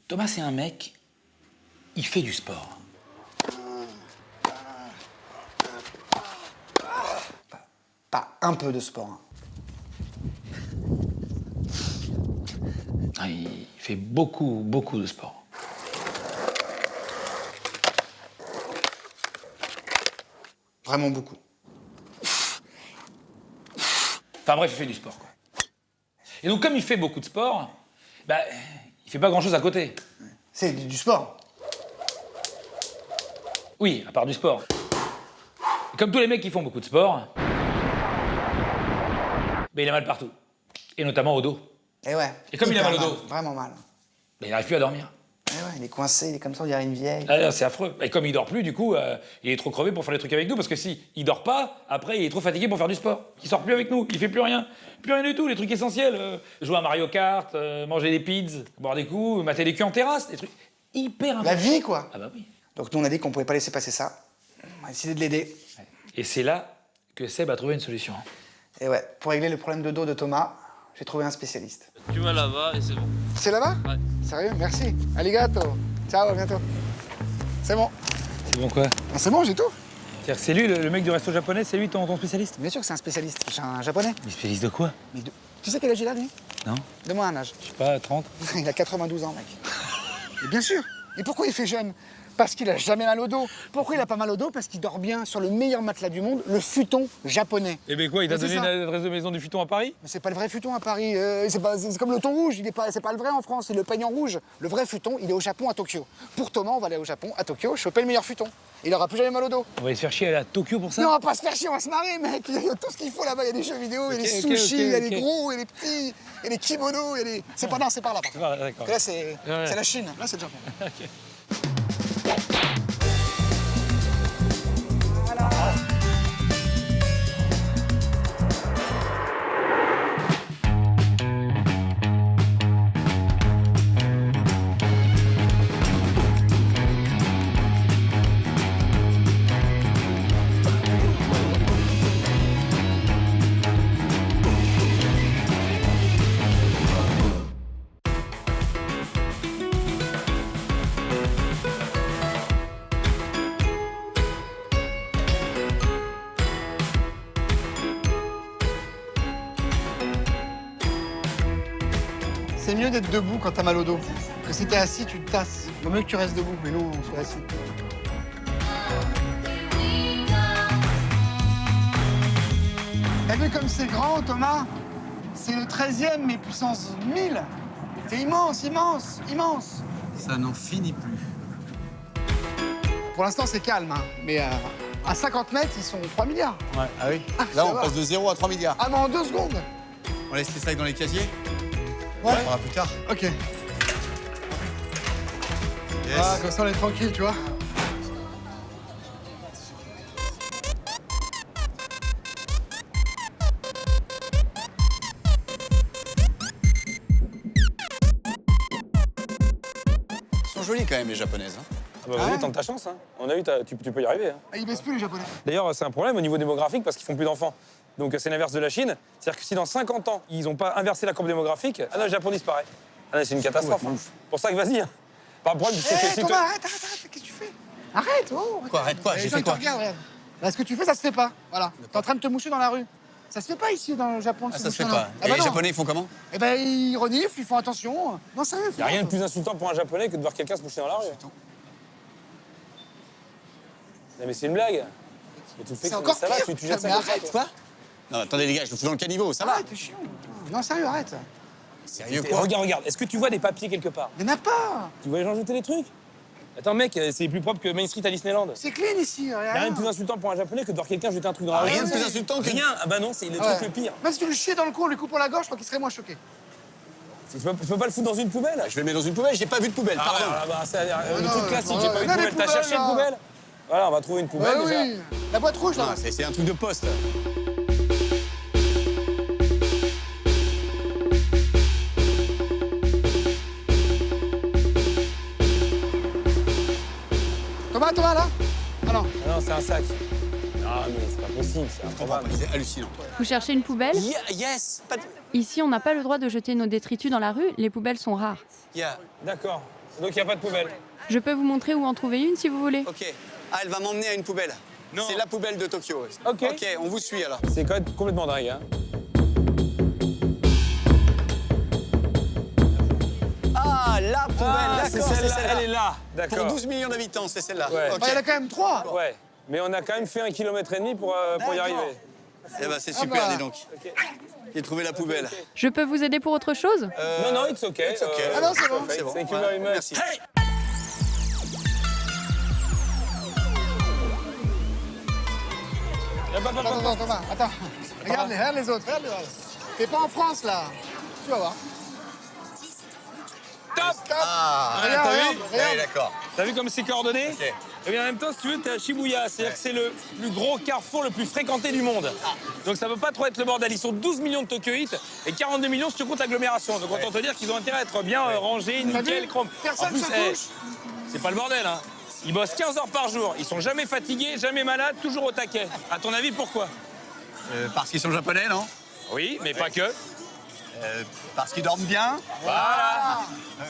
Thomas, c'est un mec, il fait du sport. Pas un peu de sport. Hein. Ah, il fait beaucoup de sport. Vraiment beaucoup. Enfin bref, il fait du sport, quoi. Et donc, comme il fait beaucoup de sport, bah, il fait pas grand-chose à côté. C'est du sport. Oui, à part du sport. Et comme tous les mecs qui font beaucoup de sport, bah, il a mal partout. Et notamment au dos. Et ouais. Et comme il a mal au dos, Vraiment mal. bah, il n'arrive plus à dormir. Et ouais, il est coincé, il est comme ça, on dirait une vieille. Ah, c'est affreux. Et comme il dort plus, du coup, il est trop crevé pour faire des trucs avec nous, parce que si il dort pas, après, il est trop fatigué pour faire du sport. Il sort plus avec nous, il fait plus rien. Plus rien du tout, les trucs essentiels. Jouer à Mario Kart, manger des pizzas, boire des coups, mater des culs en terrasse, des trucs hyper importants. La vie, quoi. Ah bah oui. Donc nous, on a dit qu'on pouvait pas laisser passer ça. On a décidé de l'aider. Et c'est là que Seb a trouvé une solution. Et ouais, pour régler le problème de dos de Thomas, j'ai trouvé un spécialiste. Tu vas là-bas et c'est bon. C'est là-bas? Ouais. Sérieux? Merci. Arigato. Ciao, à bientôt. C'est bon. C'est bon quoi? Ah, c'est bon, j'ai tout. C'est-à-dire que c'est lui, le mec du resto japonais, c'est lui ton spécialiste? Bien sûr que c'est un spécialiste. C'est un japonais. Mais spécialiste de quoi? Mais tu sais quel âge il a, lui? Non? Donne-moi un âge. Je sais pas, 30? Il a 92 ans, mec. Et bien sûr. Et pourquoi il fait jeune? Parce qu'il a jamais mal au dos. Pourquoi il a pas mal au dos? Parce qu'il dort bien sur le meilleur matelas du monde, le futon japonais. Eh ben quoi, il t'a Mais c'est donné ça. l'adresse de maison du futon à Paris? Mais c'est pas le vrai futon à Paris. C'est comme le thon rouge. C'est pas le vrai en France. C'est le peigne en rouge. Le vrai futon, il est au Japon, à Tokyo. Pour Thomas, on va aller au Japon, à Tokyo, choper le meilleur futon. Il aura plus jamais mal au dos. On va se faire chier à aller à Tokyo pour ça? Non, on va pas se faire chier, on va se marrer, mec. Il y a tout ce qu'il faut là-bas. Il y a des jeux vidéo, il y a des sushis, il y a des gros, il y a des petits, il y a des kimonos, il y a des. C'est pas non, c'est par là. Par contre. D'accord. Là, c'est Ouais. la Chine. Là, c'est le Japon. C'est mieux d'être debout quand t'as mal au dos. Parce que si t'es assis, tu te tasses. Vaut mieux que tu restes debout, mais nous, on se assis. T'as vu comme c'est grand, Thomas? C'est le 13e, mais puissance 1000. C'est immense, immense, immense. Ça n'en finit plus. Pour l'instant, c'est calme, hein. Mais à 50 mètres, ils sont 3 milliards. Ah oui. Ah, Là, ça on va. passe de 0 à 3 milliards. Ah, mais en 2 secondes. On laisse les sacs dans les casiers. Ouais. On verra plus tard. Ok. Yes. Ah, comme ça, on est tranquille, tu vois. Ils sont jolies quand même, les japonaises. Hein. Ah bah vas-y, tente ta chance. Hein. On a vu, tu peux y arriver. Hein. Ah, ils baissent plus, les Japonais. D'ailleurs, c'est un problème au niveau démographique parce qu'ils font plus d'enfants. Donc c'est l'inverse de la Chine. C'est-à-dire que si dans 50 ans, ils n'ont pas inversé la courbe démographique, ah non, le Japon disparaît. Ah non, c'est une catastrophe. Hein. Pour ça que vas-y. Hein. Pas le problème, c'est que Hé, si Thomas, toi- arrête, qu'est-ce que tu fais? Arrête, oh. Quoi, arrête quoi? Les J'ai gens, fait ils te quoi? regardent, regarde. Là, ce que tu fais, ça se fait pas. Voilà. T'es en train de te moucher dans la rue. Ça se fait pas ici, dans le Japon. de Ah, ça se fait moucher dans- pas. Ah, Et bah les non. Japonais, ils font comment? Eh ben, ils reniflent, ils font attention. Non, sérieux, y a rien de plus insultant pour un Japonais que de voir quelqu'un se moucher dans la rue. Non mais c'est une blague. Mais tu le fais C'est comme encore ça va, pire. tu jettes ça Mais comme ça, arrête. toi. Quoi? Non, attendez les gars, je le fous dans le caniveau, ça va? Arrête, t'es chiant. Non, sérieux, arrête. Sérieux Et quoi? regarde, est-ce que tu vois des papiers quelque part? Il y en a pas. Tu vois les gens jeter des trucs? Attends mec, c'est plus propre que Main Street à Disneyland. C'est clean ici. Y a rien de plus insultant pour un Japonais que de voir quelqu'un jeter un truc dans la Ah, rue. rien de plus insultant que... Rien. Ah bah non, c'est le Ouais. truc le pire. Même si tu le chies dans le cou, on lui coupe la gorge, je crois qu'il serait moins choqué. Tu peux pas le foutre dans une poubelle? Je vais le mettre dans une poubelle, j'ai pas vu de poubelle, Ah, pardon. ouais, bah, c'est le non, truc classique, j'ai ouais, pas eu de on a des poubelle. T'as poubelles, cherché là. une poubelle? Voilà, on va trouver une poubelle Ouais, déjà. oui. La boîte rouge, là. Ah, c'est un truc de poste. Thomas, là? Ah non. Ah non, c'est un sac. Ah, mais c'est pas possible, c'est improbable. C'est hallucinant. Vous cherchez une poubelle? Yes. Pas de... Ici, on n'a pas le droit de jeter nos détritus dans la rue, les poubelles sont rares. Yeah. D'accord. Donc il n'y a pas de poubelle. Je peux vous montrer où en trouver une si vous voulez. Ok. Ah, elle va m'emmener à une poubelle. Non. C'est la poubelle de Tokyo. Ok. Ok, on vous suit alors. C'est quand même complètement dingue, hein. Ah, la poubelle, d'accord, c'est celle-là. Elle est là, d'accord. Pour 12 millions d'habitants, c'est celle-là. Ouais. Ok. Bah, il y en a quand même 3. Ouais. Mais on a quand même fait 1,5 km pour y D'accord. arriver. Eh ben, c'est super, bah. dis donc. J'ai trouvé la poubelle. Je peux vous aider pour autre chose? Non, non, it's okay. It's okay. Ah non, c'est bon. C'est bon. Thank you Voilà. very much. Merci. Attends, Thomas, attends. Regarde les autres, regarde les autres. T'es pas en France, là. Tu vas voir. Top. Ah, Regarde, t'as regarde, vu regarde. Oui, d'accord. T'as vu comme c'est coordonné? Ok. Et bien en même temps, si tu veux, t'es à Shibuya. C'est-à-dire que c'est le plus gros carrefour le plus fréquenté du monde. Donc ça peut pas trop être le bordel. Ils sont 12 millions de Tokyoïtes et 42 millions si tu comptes l'agglomération. Donc autant te dire qu'ils ont intérêt à être bien rangés, T'as nickel, vu chrome. Personne En plus, se touche. c'est pas le bordel, hein. Ils bossent 15 heures par jour. Ils sont jamais fatigués, jamais malades, toujours au taquet. À ton avis, pourquoi? Parce qu'ils sont japonais, non Oui, mais pas que. Parce qu'ils dorment bien Voilà.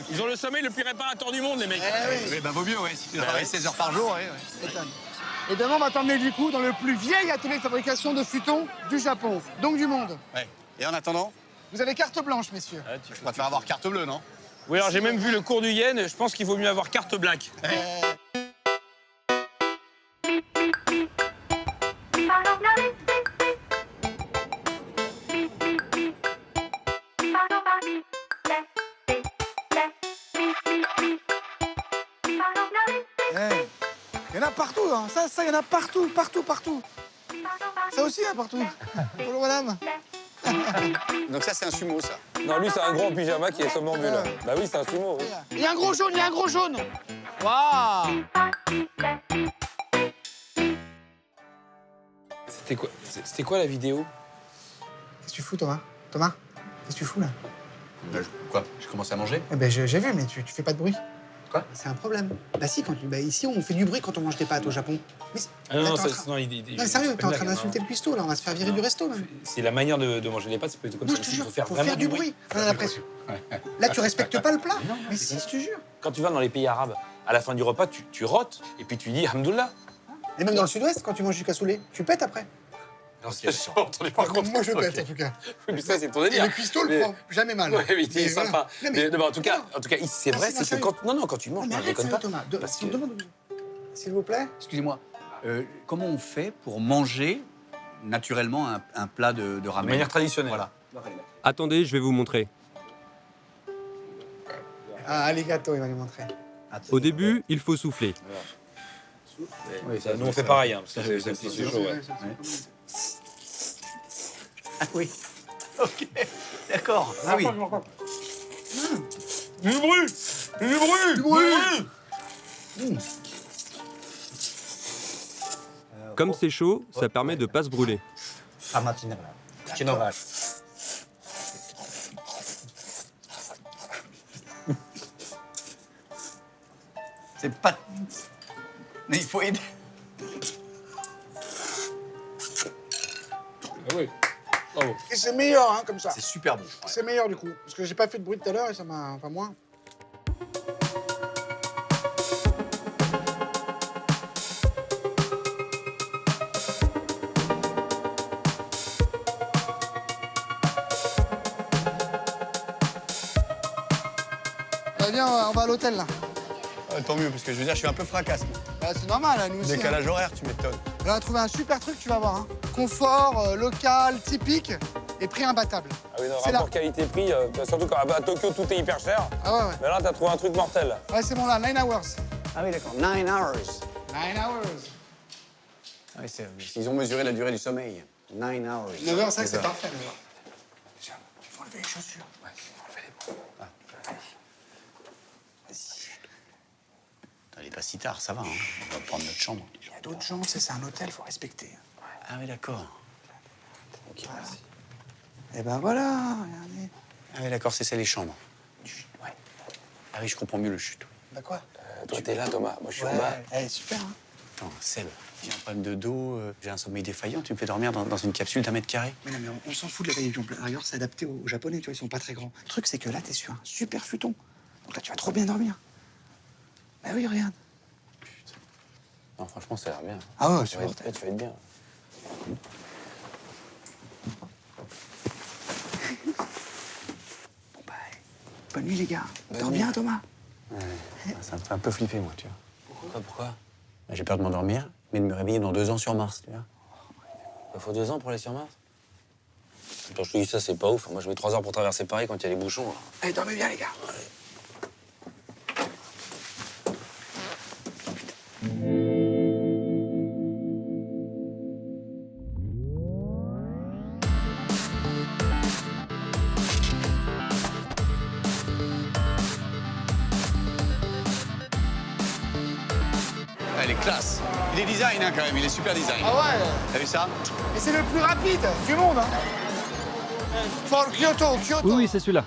Ils ont le sommeil le plus réparateur du monde, les mecs. Oui, bah vaut mieux, ouais. Si tu travailles 16 heures par jour, ouais. M'étonne. Et demain, on va t'emmener du coup dans le plus vieil atelier de fabrication de futons du Japon, donc du monde. Ouais. Et en attendant, Vous avez carte blanche, messieurs. je préfère avoir carte bleue, non Oui, alors j'ai même vu le cours du yen. Je pense qu'il vaut mieux avoir carte black. Il y en a partout, hein. Ça, il y en a partout, partout, partout. Ça aussi, il y en a partout. Bonjour, madame. Donc ça, c'est un sumo, ça. Non, lui, c'est un gros en pyjama qui est somnambule. Ouais. Bah oui, c'est un sumo. oui. Il y a un gros jaune, il y a un gros jaune. Waouh. C'était quoi la vidéo? Qu'est-ce que tu fous, Thomas? Thomas, qu'est-ce que tu fous, là? Quoi Je commence à manger Eh ben, j'ai vu, mais tu fais pas de bruit. Quoi C'est un problème. Bah si, ici, on fait du bruit quand on mange des pâtes au Japon. Mais Ah non, non, t'es en ça, train- non, Non, sérieux, c'est t'es en pas train une blague, d'insulter le cuistot, là. On va se faire virer du resto, même. C'est la manière de manger les pâtes, c'est plutôt comme Non, ça. je te Il jure, faut faire faut vraiment faire du bruit. On a l'impression. Là, tu respectes pas le plat. Mais si, je te jure. Quand tu vas dans les pays arabes, à la fin du repas, tu rotes et puis tu dis Hamdoullah. Et même dans le sud-ouest, quand tu manges du cassoulet, tu pètes après. Non, c'est j'ai pas entendu par contre. Moi, je pète, en tout cas. Oui, mais ça, c'est ton Et délire. le cuistot le Mais- prend jamais mal. Ouais, mais il est voilà. sympa. Non, Mais, non, en tout cas, non. ici, c'est Ah, vrai, si, non, c'est que sérieux. quand tu manges, Non, mais ne arrête, déconne sérieux, pas. Thomas. Parce Si on que- demande... S'il vous plaît. Excusez-moi, comment on fait pour manger naturellement un plat de ramen De manière traditionnelle. Voilà. Attendez, je vais vous montrer. Ah, alligato, il va lui montrer. Au début, il faut souffler. Oui, ça, nous, on fait pareil. Hein, parce que c'est chaud, ouais. Ah oui. Ok. D'accord. Ah oui. Du bruit. Du bruit. Comme c'est chaud, ça permet de pas se brûler. C'est pas. Mais il faut aider. Ah oui. Bravo. Et c'est meilleur, hein, comme ça. C'est super bon. C'est meilleur, du coup. Parce que j'ai pas fait de bruit tout à l'heure et ça m'a... Enfin, moins. Viens, on va à l'hôtel, là. Tant mieux, parce que je veux dire, je suis un peu fracasse. Bah, c'est normal, là, nous aussi. Décalage horaire, tu m'étonnes. On a trouvé un super truc, tu vas voir. Hein. Confort, local, typique et prix imbattable. Ah oui, non, C'est rapport là. qualité-prix, surtout quand à Tokyo, tout est hyper cher. Ah ouais, ouais. Mais là, t'as trouvé un truc mortel. Là. Ouais, c'est bon, là, 9 hours. Ah oui, d'accord. 9 hours. 9 hours. Ah oui, ils ont mesuré la durée du sommeil. 9 hours. 9 heures, c'est vrai que c'est parfait. 9 heures. Tiens, il faut enlever les chaussures. Ouais, il faut enlever les bras. Ah. Vas-y. Il est pas si tard, ça va. Hein. On va prendre notre chambre. Il y a d'autres gens, c'est un hôtel, il faut respecter. Ah oui, d'accord. Ok, merci. Et ben voilà, regardez. Ah oui, d'accord, c'est ça les chambres. Ouais. Ah oui, je comprends mieux le chute. Bah quoi? Toi, t'es là, Thomas. Moi, je suis en bas. Elle est super, hein. Attends, Seb, J'ai un problème de dos, j'ai un sommeil défaillant. Tu me fais dormir dans une capsule d'1 mètre carré. Mais non, mais on s'en fout de la taille du pigeon. D'ailleurs, c'est adapté aux Japonais, tu vois, ils sont pas très grands. Le truc, c'est que là, t'es sur un super futon. Donc là, tu vas trop bien dormir. Bah oui, regarde. Non, franchement, ça a l'air bien. Ah ouais, Tu vas être bien. Bon, bah, bonne nuit, les gars. Dors bien, Thomas. Ça me fait un peu flipper, moi, tu vois. Pourquoi Bah, j'ai peur de m'endormir, mais de me réveiller dans 2 ans sur Mars, tu vois. Il faut 2 ans pour aller sur Mars. Quand je te dis ça, c'est pas ouf. Moi, je mets 3 heures pour traverser Paris quand il y a les bouchons. Là. Allez, dormez bien, les gars. Elle est classe. Il est design, hein, quand même. Il est super design. Ah ouais. T'as vu ça? Et c'est le plus rapide du monde, hein. Fort Kyoto. Oui, oui, c'est celui-là.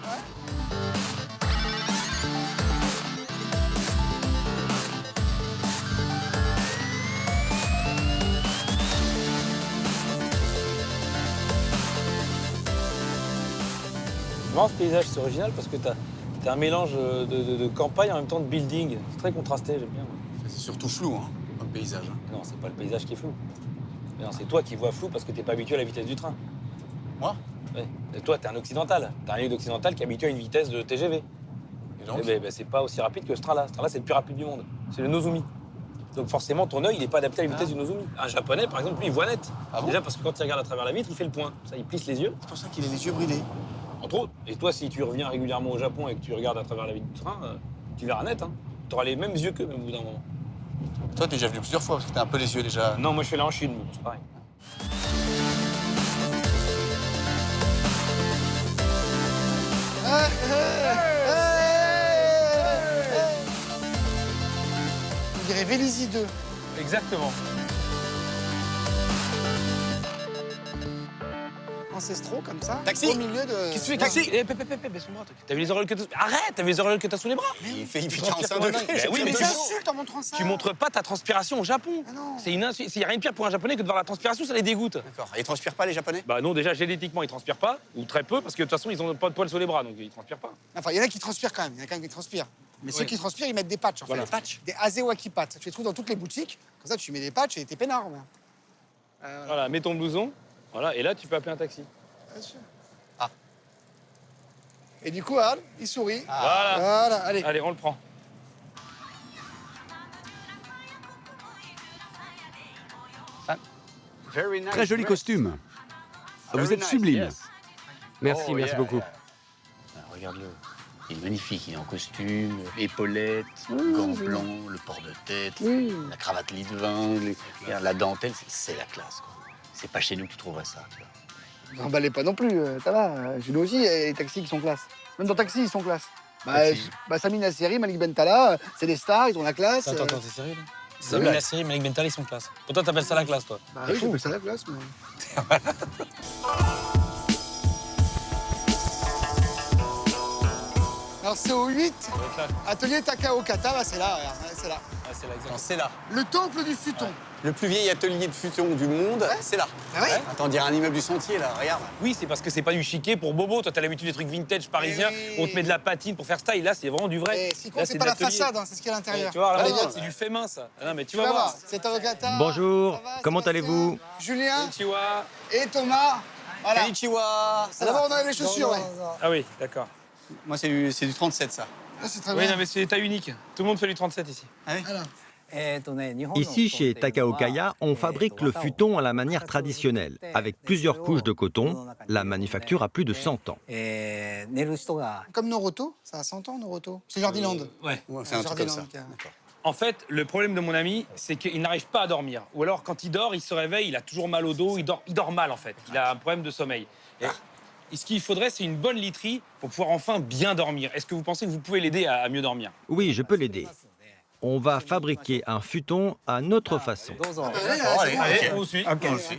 C'est marrant ce paysage, c'est original parce que t'as un mélange de campagne en même temps de building. C'est très contrasté, j'aime bien. C'est surtout flou, hein, comme paysage. Hein. Non, c'est pas le paysage qui est flou. Mais non, c'est toi qui vois flou parce que t'es pas habitué à la vitesse du train. Moi? Ouais. Et toi, t'es un occidental. T'es un lieu d'occidental qui est habitué à une vitesse de TGV. Et donc? Eh ben, c'est pas aussi rapide que ce train-là. Ce train-là, c'est le plus rapide du monde. C'est le Nozomi. Donc forcément, ton œil, il n'est pas adapté à la vitesse du Nozomi. Un japonais, par exemple, lui, il voit net. Ah bon? Déjà parce que quand il regarde à travers la vitre, il fait le point. Ça, il plisse les yeux, C'est pour ça qu'il a les yeux brûlés. entre autres. Et toi, si tu reviens régulièrement au Japon et que tu regardes à travers la vitre du train, tu verras net. Hein. Tu auras les mêmes yeux qu'eux, même au bout d'un moment. Toi, t'es déjà venu plusieurs fois parce que t'as un peu les yeux déjà. Non, moi, je suis là en Chine, c'est pareil. On dirait Vélizy 2. Exactement. Ancestraux, comme ça. Taxi. Au milieu de... Qu'est-ce que tu fais, taxi? Eh, baisse ton bras, toi. T'as vu les auréoles que t'as... Arrête, t'as vu les auréoles que t'as sous les bras? Il fait transpires 45 comme un degrés. dingue. Oui, mais Mais tu- t'insultes en montrant ça. Tu montres pas ta transpiration au Japon. Ah non. C'est une insulte. Il y a rien de pire pour un Japonais que de voir la transpiration, ça les dégoûte. D'accord. Ils transpirent pas, les Japonais? Bah non, déjà génétiquement ils transpirent pas, ou très peu, parce que de toute façon ils ont pas de poils sur les bras, donc ils transpirent pas. Enfin, il y en a qui transpirent quand même. Il y en a quand même qui transpirent. Mais ceux Oui. qui transpirent, ils mettent des patchs, en Voilà. fait. Des patchs. Des Azewaki patchs. Tu les trouves dans toutes les boutiques. Comme ça, tu mets des patchs et t'es peinard. Voilà, mets ton blouson, voilà, et là tu peux appeler un taxi. Bien sûr. Ah. Et du coup, Al, il sourit. Voilà. Voilà, allez. Allez, on le prend. Très joli costume. Vous êtes sublime. Merci, Oh, merci yeah, beaucoup. yeah. Ah, regarde-le. Il est magnifique. Il est en costume, épaulettes, gants blancs, le port de tête, la cravate lit de vin, regarde, la dentelle, c'est la classe. Quoi. C'est pas chez nous que tu trouverais ça. Tu vois. N'emballez pas non plus, ça va. Chez nous aussi, il y a les taxis qui sont classe. Même dans taxi, ils sont classe. Taxi. Sami Nasseri, Malik Bentala, c'est des stars, ils ont la classe. Attends, t'es sérieux là Sami Nasseri, Malik Bentala, ils sont classe. Pourtant t'appelles ça la classe, toi. Bah oui, j'appelle ça la classe, mais... Alors c'est au 8, atelier Takao Kata, bah, c'est là, regarde, c'est là. Ah, c'est là, Attends, c'est là. Le temple du futon. Le plus vieil atelier de futon du monde, c'est là. Ah oui. Attends, on dirait un immeuble du sentier, là. Regarde. Oui, c'est parce que c'est pas du chiqué pour bobo. Toi, t'as l'habitude des trucs vintage parisiens. oui. On te met de la patine pour faire style. Là, c'est vraiment du vrai. Et ce qui compte, Là, c'est de pas la l'atelier. façade, hein, c'est ce qu'il y a à l'intérieur. Tu vois, là, Allez, non, viens. c'est du fait main, ça. Ah non, mais tu Tu vas vas voir. voir, c'est Takao Kata. Bonjour, Ça va, comment Sébastien allez-vous? Julien Tu vois. et Thomas. Voilà. Konnichiwa. D'abord, on enlève les chaussures, ouais. Ah oui, d'accord. Moi, c'est du 37, ça. Ah, c'est très Oui, bien. non, mais c'est état unique. Tout le monde fait du 37 ici. Voilà. Ici, chez Takaokaya, on fabrique le futon à la manière traditionnelle, avec plusieurs couches de coton. La manufacture a plus de 100 ans. Comme Noroto, ça a 100 ans, Noroto. C'est Jardiland. Ouais. Ouais, c'est un truc comme ça. Jardiland, qui a- D'accord. En fait, le problème de mon ami, c'est qu'il n'arrive pas à dormir. Ou alors, quand il dort, il se réveille, il a toujours mal au dos, il dort mal, en fait. Il a un problème de sommeil. Et ce qu'il faudrait, c'est une bonne literie pour pouvoir enfin bien dormir. Est-ce que vous pensez que vous pouvez l'aider à mieux dormir? Oui, je peux l'aider. On va fabriquer un futon à notre façon. Allez, Allez, ok. on vous suit.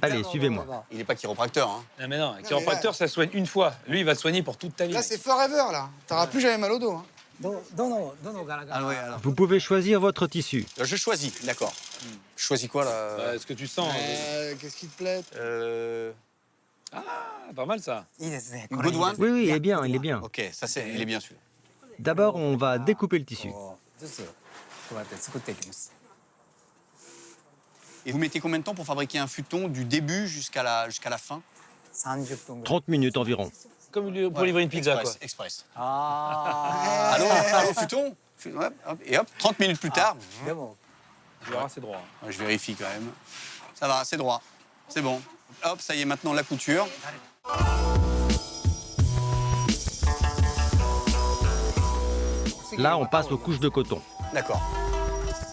Allez, suivez-moi. Il n'est pas chiropracteur, hein. Non, mais non, un chiropracteur, ça soigne une fois. Lui, il va te soigner pour toute ta vie. Là, c'est forever, là. T'auras plus jamais mal au dos. Hein. Ah ouais, alors. Vous pouvez choisir votre tissu. Je choisis, d'accord. Je choisis quoi là Est-ce que tu sens Qu'est-ce qui te plaît? Ah, pas mal ça. Une good one. Oui, il est bien, il est bien. Ok, ça c'est, il est bien celui-là. D'abord, on va découper le tissu. Et vous mettez combien de temps pour fabriquer un futon du début jusqu'à la fin? 30 minutes environ. Comme pour livrer une pizza, quoi. Express. Allô, futon. Ouais, hop, et hop, 30 minutes plus tard. Tu verras, c'est droit. Ouais, je vérifie quand même. Ça va, c'est droit. C'est bon. Hop, ça y est, maintenant la couture. Là, on passe aux couches de coton. D'accord.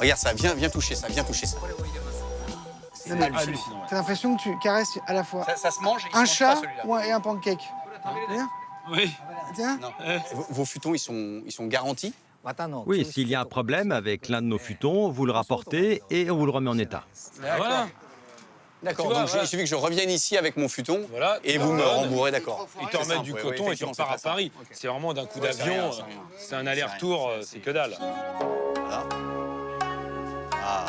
Regarde ça, viens toucher ça, viens toucher ça. Non, mais Hallucinant, ouais. t'as l'impression que tu caresses à la fois Ça se mange et il un se mange chat pas, celui-là. et un pancake. Viens, Oui. tiens. Non. Vos futons, ils sont garantis? Oui, s'il y a un problème avec l'un de nos futons, vous le rapportez et on vous le remet en état. Voilà. D'accord, Tu vois, donc voilà. il suffit que je revienne ici avec mon futon Voilà, et tu vous me redonnes. rembourrez, d'accord. Ils te remettent du coton et tu repars à Paris. C'est vraiment d'un coup Ouais, c'est d'avion. rien, c'est rien. C'est un aller-retour, c'est que dalle. Voilà. Ah.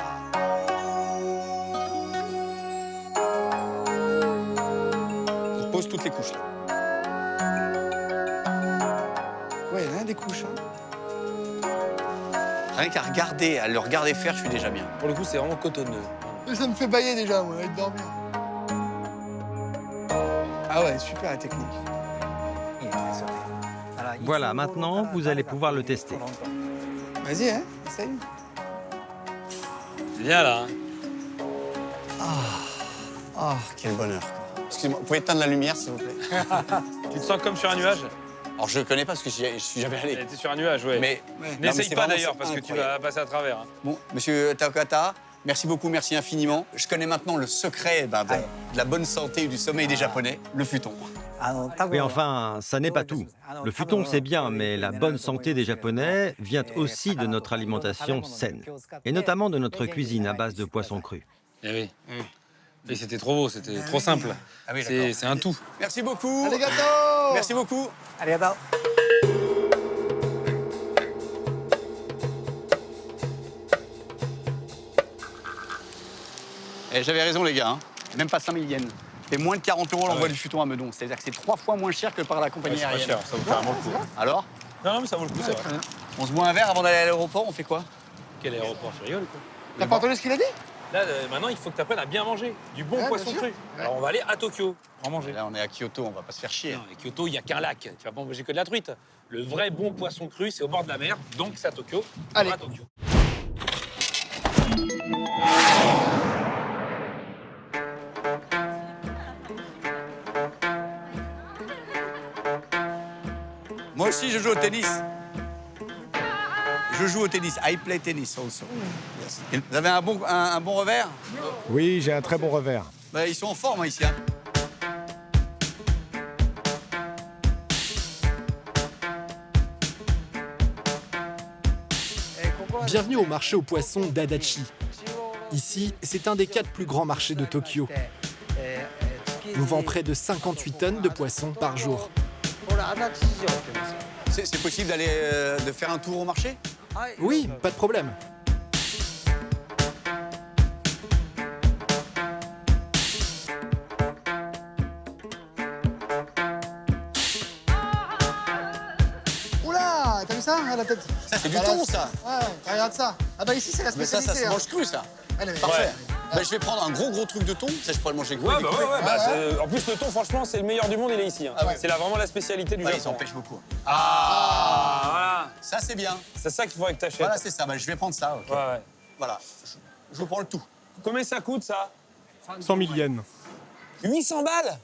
Il pose toutes les couches là. Ouais, il y en a des couches. Hein. Rien qu'à regarder, à le regarder faire, je suis déjà bien. Pour le coup, c'est vraiment cotonneux. Mais ça me fait bailler déjà, moi, de dormir. Ah ouais, super la technique. Voilà, maintenant, vous allez pouvoir le tester. Vas-y, hein, essaye. Bien là. Ah, quel bonheur. Excusez-moi, vous pouvez éteindre la lumière, s'il vous plaît? Tu te sens comme sur un nuage? Alors, je ne connais pas parce que je suis jamais allé. T'es sur un nuage, ouais. Mais N'essaye c'est pas vraiment- d'ailleurs c'est parce que tu incroyable. vas passer à travers. Hein. Bon, monsieur Takata, merci beaucoup, merci infiniment. Je connais maintenant le secret de la bonne santé et du sommeil des Japonais, le futon. Mais enfin, ça n'est pas tout. Le futon, c'est bien, mais la bonne santé des Japonais vient aussi de notre alimentation saine, et notamment de notre cuisine à base de poissons crus. Eh oui. Et c'était trop beau, c'était trop simple. Ah oui, d'accord. C'est un tout. Merci beaucoup. Allez, gâteau. Merci beaucoup. J'avais raison, les gars. Hein. Même pas 5000 yens. C'est moins de 40 € l'envoi du futon à Meudon. C'est-à-dire que c'est 3 fois moins cher que par la compagnie C'est pas aérienne. cher, ça vaut carrément le coup. Alors, Non, mais ça vaut le coup, c'est vrai. on se boit un verre avant d'aller à l'aéroport, on fait quoi? Quel aéroport, tu rigoles quoi? T'as pas entendu ce qu'il a dit? Là, maintenant, il faut que tu apprennes à bien manger. Du bon Ouais, poisson bien sûr. cru. Alors, on va aller à Tokyo pour en manger. Là, on est à Kyoto, on va pas se faire chier. Non, à Kyoto, il n'y a qu'un lac. Tu vas pas manger que de la truite. Le vrai bon poisson cru, c'est au bord de la mer. Donc, c'est à Tokyo. On Allez. va à Tokyo. Moi aussi, je joue au tennis. Je joue au tennis. I play tennis also. Yes. Et vous avez un bon revers? Oui, j'ai un très bon revers. Bah, ils sont en forme hein, ici. Hein. Bienvenue au marché aux poissons d'Adachi. Ici, c'est un des 4 plus grands marchés de Tokyo. Nous vend près de 58 tonnes de poissons par jour. C'est possible d'aller de faire un tour au marché? Oui, pas de problème. Oula, t'as vu ça à la tête? Ça, c'est du Bah, là, thon, ça. Ouais, regarde ça. Ah bah ici, c'est la Mais ça spécialité. se hein. mange cru, ça. Allez, mais- Parfait. Ouais. Bah, je vais prendre un gros truc de thon. Ça, je pourrais le manger cru. Ouais, des bah crus. ouais, ouais. Bah, en plus, le thon, franchement, c'est le meilleur du monde, il est ici. Hein. Ah ouais. C'est vraiment la spécialité du Ouais, ils Japon. en pêchent beaucoup. Ah, voilà. Ça, c'est bien. C'est ça qu'il faudrait que t'achètes. Voilà, c'est ça. Bah, je vais prendre ça. ok. Ouais, ouais. Voilà. Je vous prends le tout. Combien ça coûte, ça? 100 000 yens. 800 balles?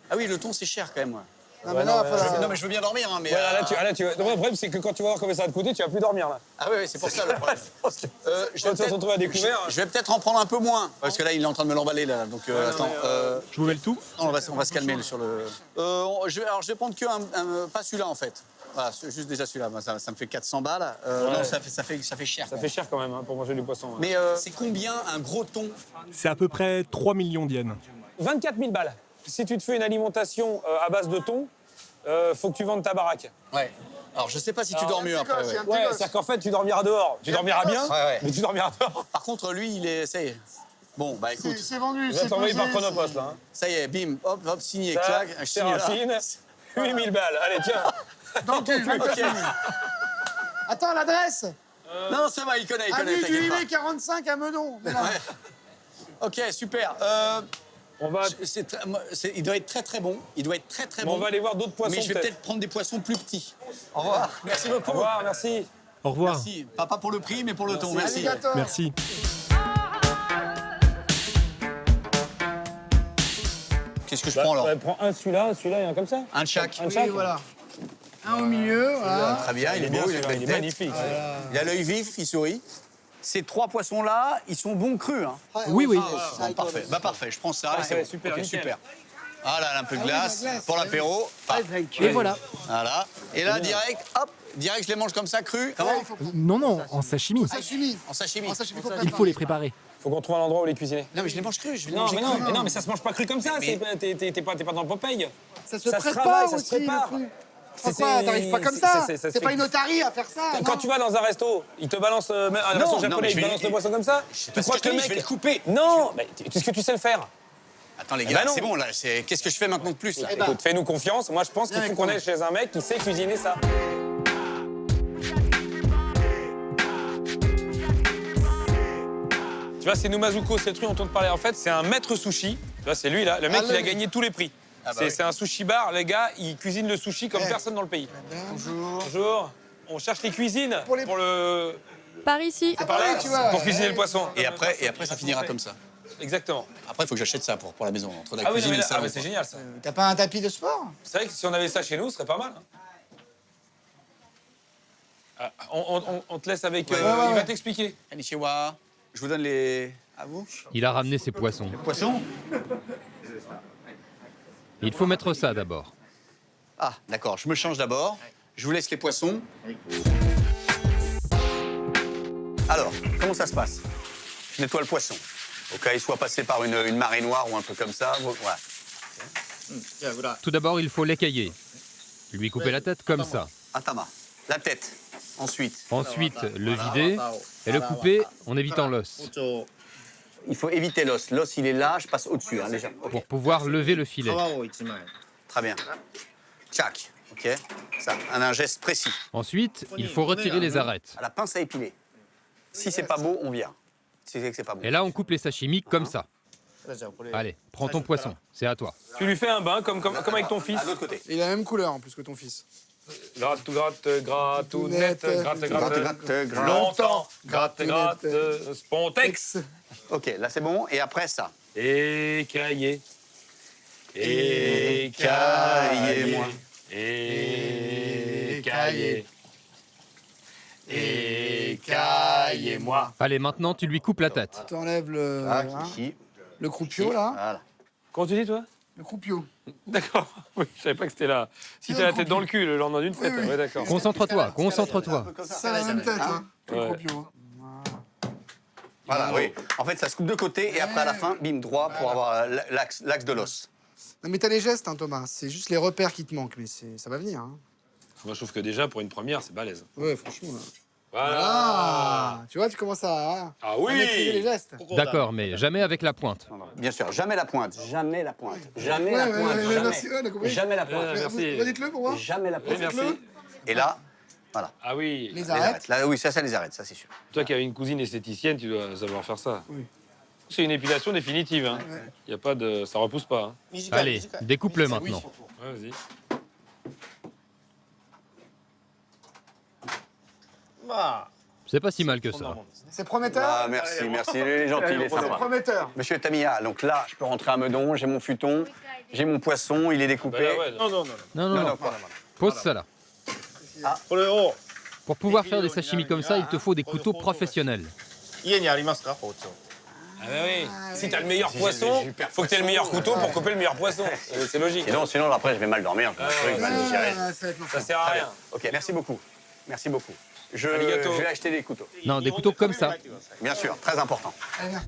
Ah oui, le thon, c'est cher quand même. Ouais. Non, mais là, Non, mais je veux bien dormir, hein, mais. Ouais, là, tu... Le problème, c'est que quand tu vas voir combien ça va te coûter, tu vas plus dormir, là. Ah oui, c'est pour ça le problème. Je Je vais vais te retrouver à découvert. je vais peut-être en prendre un peu moins, parce que là, il est en train de me l'emballer, là. Donc, attends. Je vous mets le tout. Non, on va se calmer sur le. Alors, je vais prendre que pas celui-là, en fait. Voilà, juste déjà celui-là. Moi, ça me fait 400 balles. Non, ça fait cher. Ça fait cher quand même hein, pour manger du poisson. hein. Mais c'est combien un gros thon? C'est à peu près 3 millions de yens. 24 000 balles. Si tu te fais une alimentation à base de thon, faut que tu vendes ta baraque. Ouais. Alors, je sais pas si tu dors mieux après. Ouais. Ouais, c'est-à-dire qu'en fait, tu dormiras dehors. Tu dormiras bien, Ouais. mais tu dormiras dehors. Par contre, lui, il est. Ça y est. Bon, bah écoute. C'est vendu, Tu vas t'envoyer par Chronopost, là. Hein. Ça y est, bim, hop, hop, signé, Ça, clac. Je signe là. Séraphine, 8000 balles. Allez, tiens. Dans le cul, 24 000. Attends, l'adresse. Non, ça va, il connaît, Avenue du t'inquiète pas. Livet 45 à Meudon. Mais non. Ok, super. On va, Il doit être très très bon. Il doit être très très on bon. va aller voir d'autres poissons, Mais je vais peut-être prendre des poissons plus petits. Au revoir. Merci Au beaucoup. revoir, merci. Au revoir. Merci. Pas pour le prix, mais pour le ton. Merci. Alligator. Merci. Qu'est-ce que je prends alors? Prends un celui-là et un comme ça. Un de chaque. Un de Oui, chaque. voilà. Un au milieu, voilà. Très bien, il est beau, il a une belle il est tête. magnifique. Il a l'œil vif, il sourit. Ces 3 poissons-là, ils sont bons crus. Hein. Oui, oui. Bon, parfait. Bah parfait, je prends ça. Ah, et c'est ouais, bon. super, Ok, nickel. super. Ah là, un peu de oui, glace la glace, pour oui. l'apéro. Ah, Et voilà. voilà. Et là, direct, hop, direct, je les mange comme ça, crus. Comment? Il faut Non, non, en sashimi. sashimi. En sashimi. En sashimi Il faut les préparer. Faut qu'on trouve un endroit où les cuisiner. Non, mais je les mange crus. Je vais les Non, manger mais crus. non, mais ça se mange pas cru comme ça. Mais- T'es pas dans le Popeye. Ça se Ça se prépare travaille, ça se aussi, le prépare. truc. C'est- Pourquoi t'arrives pas comme c'est- ça? c'est- ça se C'est pas fait- une otarie à faire ça. Quand non. tu vas dans un resto, ils te balancent un Non, resto non, mais japonais, je ils te vais- balancent le poisson comme ça. Tu parce crois que que le je mec vais le couper. Non, mais est-ce que tu sais le faire? Attends, les Eh gars, ben non. c'est bon, là. Qu'est-ce que je fais maintenant de plus, là? ben, Écoute, fais-nous confiance. Moi, je pense qu'il Viens faut avec qu'on moi. aille chez un mec qui sait cuisiner ça. Tu vois, c'est Numazuko, c'est le truc dont on te parlait. En fait, c'est un maître sushi. Tu vois, c'est lui là. Le mec, il a gagné tous les prix. Ah bah oui. C'est un sushi bar. Les gars, ils cuisinent le sushi comme Eh. personne dans le pays. Bonjour. Bonjour. On cherche les cuisines Pour les- pour le. Par ici. Par là, oui, tu vois. pour cuisiner le poisson. Et après, ça finira comme ça. Exactement. Après, il faut que j'achète ça pour la maison, entre la Ah oui, non, cuisine mais et le là- salon. mais c'est quoi. génial ça. T'as pas un tapis de sport? C'est vrai que si on avait ça chez nous, ce serait pas mal. hein. Ah, on te laisse avec. Il va t'expliquer. Konnichiwa. Je vous donne les. À vous? Il a ramené ses poissons. Poisson? Il faut mettre ça d'abord. Ah, d'accord, je me change d'abord. Je vous laisse les poissons. Alors, comment ça se passe? Je nettoie le poisson. Au cas où il soit passé par une marée noire ou un truc comme ça. Voilà. Tout d'abord, il faut l'écailler. Lui couper la tête comme ça. Atama. La tête. Ensuite. Ensuite, le vider et le couper en évitant l'os Il faut éviter l'os. L'os, il est là, je passe au-dessus, hein, déjà. Ok. pour pouvoir lever le filet. Très bien. Tchac. Ok. Ça, un geste précis. Ensuite, il faut retirer les arêtes. À la pince à épiler. Si c'est pas beau, on vient. Si c'est que c'est pas bon. Et là, on coupe les sashimi comme ça. Allez, prends ton poisson, c'est à toi. Tu lui fais un bain comme avec ton fils. À l'autre côté. Il a la même couleur en plus que ton fils. Gratte, tout net, gratte, Gratte. longtemps, gratte, Tout gratte, net. spontex. Ok, là c'est bon. Et après ça. Écaillé. Écaillez-moi. Écaillé. Écaillez-moi. Allez, maintenant, tu lui coupes la tête. T'enlèves le, Ah, hein, ici. le croupio là. Voilà. Comment tu dis, toi? Le croupio. D'accord. Oui, je savais pas que c'était là. Si t'as la tête dans le cul le lendemain d'une fête, Oui, oui. ouais, d'accord. Concentre-toi, concentre-toi. Ça a la même tête, hein, que le Ouais. croupio. Voilà, oui. En fait, ça se coupe de côté et après à la fin, bim, droit pour avoir l'axe de l'os. Non mais t'as les gestes, hein, Thomas. C'est juste les repères qui te manquent, mais ça va venir. Hein. Moi, je trouve que déjà, pour une première, c'est balèze. Ouais, franchement. Là. Voilà. Ah, tu vois, tu commences à Ah maîtriser les oui. gestes. D'accord, mais jamais avec la pointe. Bien sûr, jamais la pointe. Jamais la pointe. Jamais la Ouais, pointe. ouais, Jamais. merci, ouais, on a compris. Jamais la pointe. Merci. Redites-le pour voir. Jamais la pointe. Oui, merci. Et là, voilà. Ah oui. Les Les arêtes. arêtes. Là, oui, ça les arrête, ça c'est sûr. Toi qui as une cousine esthéticienne, tu dois savoir faire ça. Oui. C'est une épilation définitive. Hein. Y a pas de, ça repousse pas. Hein. Allez, découpe-le maintenant. Ouais, vas-y. C'est pas si mal que ça. C'est prometteur. Ah, merci, merci. Il est gentil, il est C'est sympa. prometteur. Monsieur Tamiya, donc là, je peux rentrer à Meudon, j'ai mon futon, j'ai mon poisson, il est découpé. Bah là, ouais. Non, non, non. Non, non, non. quoi. Pose ça là. Pour pouvoir faire des sashimi comme ça, il te faut des couteaux professionnels. Ah bah oui. Si t'as le meilleur poisson, faut que t'aies le meilleur couteau pour couper le meilleur poisson. C'est logique. Sinon, après, je vais mal dormir. Je vais mal digérer. Ah, ça va être l'enfer. Ça sert à rien. Ok, merci beaucoup. Merci beaucoup. Je Arigato. vais acheter des couteaux. Non, des couteaux comme ça. Bien sûr, très important. Allez, viens.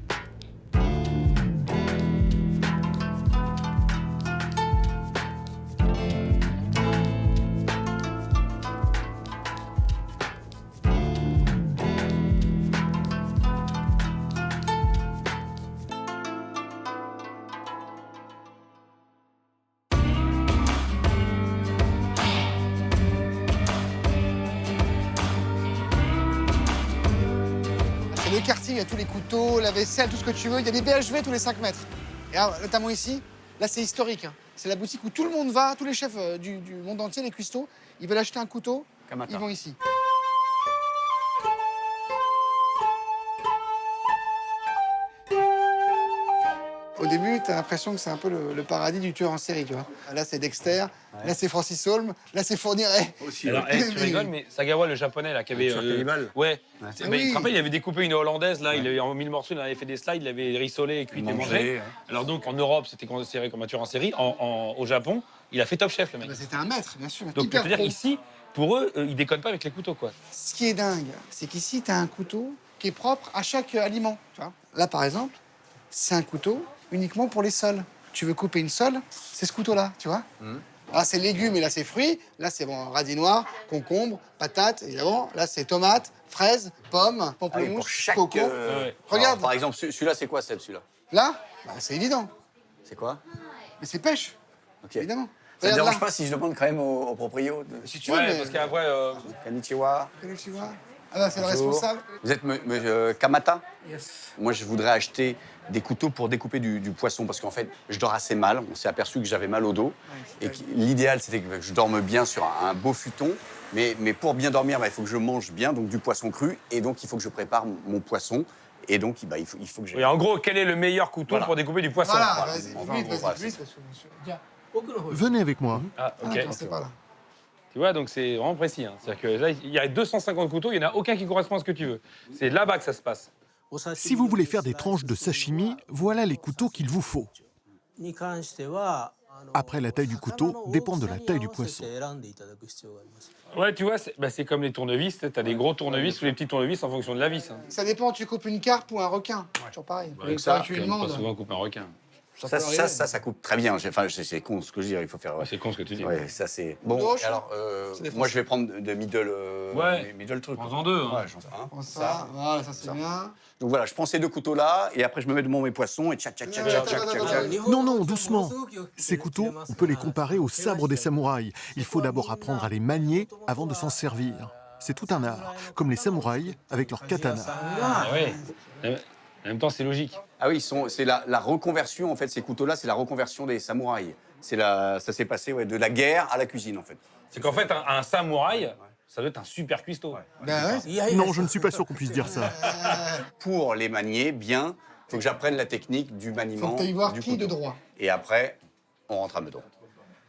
a tous les couteaux, la vaisselle, tout ce que tu veux. Il y a des BHV tous les 5 mètres. Et là, notamment ici, là, c'est historique. Hein. C'est la boutique où tout le monde va, tous les chefs du monde entier, les cuistots, ils veulent acheter un couteau, ils vont ici. Au début, tu as l'impression que c'est un peu le paradis du tueur en série, tu vois. Là, c'est Dexter, là, c'est Francis Holm, là, c'est Fourniret. Alors, tu rigoles, mais Sagawa, le japonais, là, qui avait... ouais. Ah Mais oui. tu te rappelles, il avait découpé une hollandaise, là, il avait en 1000 morceaux, il avait fait des slides, il avait rissolé, cuit et mangé. Alors donc, en Europe, c'était considéré comme un tueur en série. Au Japon, il a fait Top Chef, le mec. Bah, c'était un maître, bien sûr. Donc, hyper pour te dire, pro. ici, pour eux, ils déconnent pas avec les couteaux, quoi. Ce qui est dingue, c'est qu'ici, tu as un couteau qui est propre à chaque aliment. Tu vois. Là, par exemple, c'est un couteau uniquement pour les sols. Tu veux couper une sole, c'est ce couteau-là, tu vois. Là, c'est légumes et là, c'est fruits. Là, c'est bon, radis noirs, concombre, patates, évidemment. Là, c'est tomates, fraises, pommes, pamplemousse, pour chaque, coco. Ouais. Regarde, Alors, par exemple, celui-là, c'est quoi, Seb, celui-là? là, bah, c'est évident. C'est quoi? Mais c'est pêche, Ok. évidemment. Ça ne Regarde dérange là. pas si je demande quand même au proprio de... Si tu veux, Ouais, mais... parce qu'après... Konnichiwa. Tu vois. Ah, là, c'est le Bonjour. responsable. Vous êtes Kamata? Moi, je voudrais acheter des couteaux pour découper du poisson parce qu'en fait, je dors assez mal. On s'est aperçu que j'avais mal au dos. Et l'idéal, c'était que je dorme bien sur un beau futon. Mais pour bien dormir, bah, il faut que je mange bien, donc du poisson cru. Et donc, il faut que je prépare mon poisson. Et donc, bah, il faut que je... Oui, en gros, quel est le meilleur couteau pour découper du poisson? Voilà, Voilà. vas-y, Enfin, vite, bon, voilà, vas-y, c'est vite, ça. parce que- Venez avec moi. Ah, ok. Ah, attends, c'est pas là. Tu vois, donc c'est vraiment précis. Hein. C'est-à-dire que là, il y a 250 couteaux, il n'y en a aucun qui correspond à ce que tu veux. C'est là-bas que ça se passe. Si vous voulez faire des tranches de sashimi, voilà les couteaux qu'il vous faut. Après, la taille du couteau dépend de la taille du poisson. Ouais, tu vois, c'est comme les tournevis. Tu as des gros tournevis ou les petits tournevis en fonction de la vis. Hein. Ça dépend, tu coupes une carpe ou un requin. Toujours pareil. Avec Donc, ça, tu lui Pas demandes. souvent couper un requin. Ça coupe très bien. Enfin, c'est con ce que je dis, il faut faire... C'est con ce que tu dis. Ouais, ça c'est... Bon, Gauche. alors, C'est des moi je vais prendre de middle, Ouais. middle truc. Prends-en deux. Hein. Ouais, j'en sais un. Prends ça, voilà, ça c'est Ça. bien. Donc voilà, je prends ces deux couteaux-là, et après je me mets devant mes poissons, et tchac, tchac, tchac, tchac, tchac, tchac, tchac. Non, non, doucement. Ces couteaux, on peut les comparer aux sabres des samouraïs. Il faut d'abord apprendre à les manier avant de s'en servir. C'est tout un art, comme les samouraïs avec leur katana. Ah, ouais. En même temps, c'est logique. Ah oui, c'est la reconversion, en fait, ces couteaux-là, c'est la reconversion des samouraïs. Ça s'est passé de la guerre à la cuisine, en fait. C'est qu'en fait, un samouraï, ça doit être un super cuistot. Ben ouais. Non, je ne suis pas sûr qu'on puisse dire ça. Pour les manier bien, il faut que j'apprenne la technique du maniement. Faut que tu ailles voir du qui de couteau. droit. Et après, on rentre à Meudon.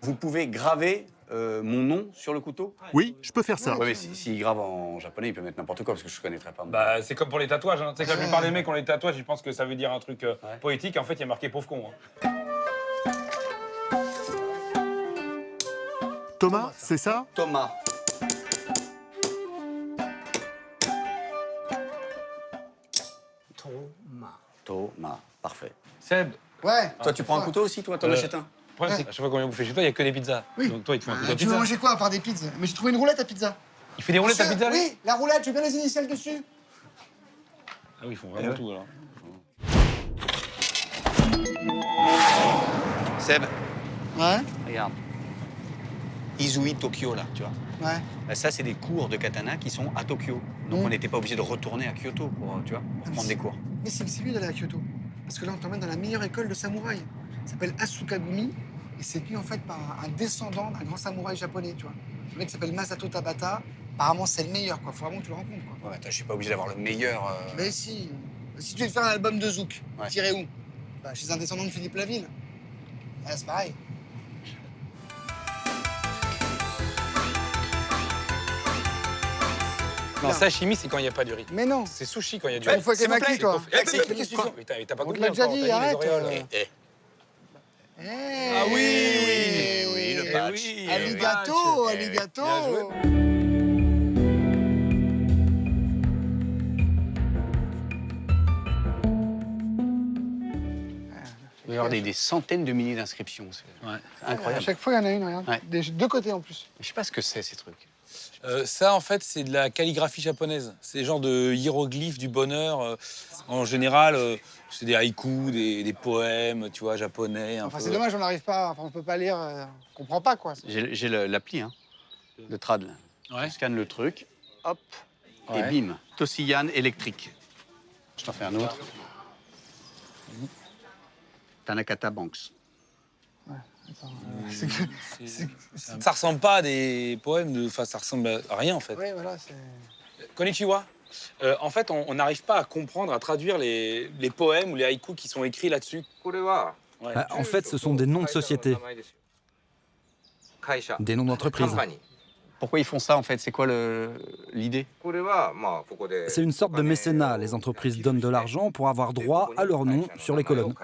Vous pouvez graver mon nom sur le couteau? Oui, je peux faire ça. Ouais, mais s'il grave en japonais, il peut mettre n'importe quoi, parce que je ne connaîtrais pas. Bah, c'est comme pour les tatouages. Hein. Tu sais que la plupart des mecs ont les tatouages, ils pensent que ça veut dire un truc poétique. En fait, il y a marqué pauvre con. Hein. Thomas, c'est ça? Thomas. Thomas, parfait. Seb, Ouais. Toi, tu prends un couteau aussi, toi, t'en achètes un? le problème, c'est qu'à chaque fois qu'on vient bouffer chez toi, il n'y a que des pizzas. Oui. Donc toi, il te faut un couteau à Tu veux pizza. manger quoi à part des pizzas? Mais j'ai trouvé une roulette à pizza. Il fait des roulettes à Monsieur, pizza, lui? Oui, la roulette, tu veux bien les initiales dessus? Ah oui, ils font vraiment tout, alors. Seb, Ouais. regarde. Izui Tokyo, là, tu vois. Ouais. Bah, ça, c'est des cours de katana qui sont à Tokyo. Donc, on n'était pas obligé de retourner à Kyoto pour, tu vois, pour prendre des cours. Mais c'est mieux d'aller à Kyoto. Parce que là, on t'emmène dans la meilleure école de samouraï. Ça s'appelle Asukagumi. Et c'est tenu en fait par un descendant d'un grand samouraï japonais, tu vois. Le mec s'appelle Masato Tabata. Apparemment, c'est le meilleur, quoi. Faut vraiment que tu le rencontres, quoi. Ouais, attends, je suis pas obligé d'avoir le meilleur. Mais si. Si tu veux te faire un album de Zouk, Ouais. tiré où? Bah, chez un descendant de Philippe Laville. Ah, c'est pareil. Non, sashimi, c'est quand il n'y a pas du riz. Mais non. C'est sushi quand il y a du Une riz. fois qu'il y a maki, toi. Qu'est-ce que tu fais? Mais t'as pas On te goûté l'a déjà encore, dit, t'as les arrête. Oreos. Ah oui, le patch. oui, Alligato, patch. alligato. Bien joué. Il va y avoir des centaines de milliers d'inscriptions. C'est Ouais. incroyable. À chaque fois, il y en a une, regarde. Ouais. Des deux côtés en plus. Je sais pas ce que c'est, ces trucs. Ça, en fait, c'est de la calligraphie japonaise. C'est des genres de hiéroglyphes du bonheur. En général, c'est des haïkus, des poèmes, tu vois, japonais. Un Enfin, peu. c'est dommage, on n'arrive pas, enfin, on peut pas lire, on comprend pas, quoi. J'ai l'appli, hein, de trad. Là. Ouais. Je scanne le truc, hop, Ouais. et bim. Toshiyan électrique. Je t'en fais un autre. Tanakata Banks. Ça ressemble pas à des poèmes, enfin ça ressemble à rien en fait. Oui, voilà, c'est... Konnichiwa. En fait, on n'arrive pas à comprendre, à traduire les poèmes ou les haïkus qui sont écrits là-dessus. Ouais. En fait, ce sont des noms de sociétés, des noms d'entreprises. Pourquoi ils font ça en fait? C'est quoi l'idée? C'est une sorte de mécénat. Les entreprises donnent de l'argent pour avoir droit à leur nom sur les colonnes.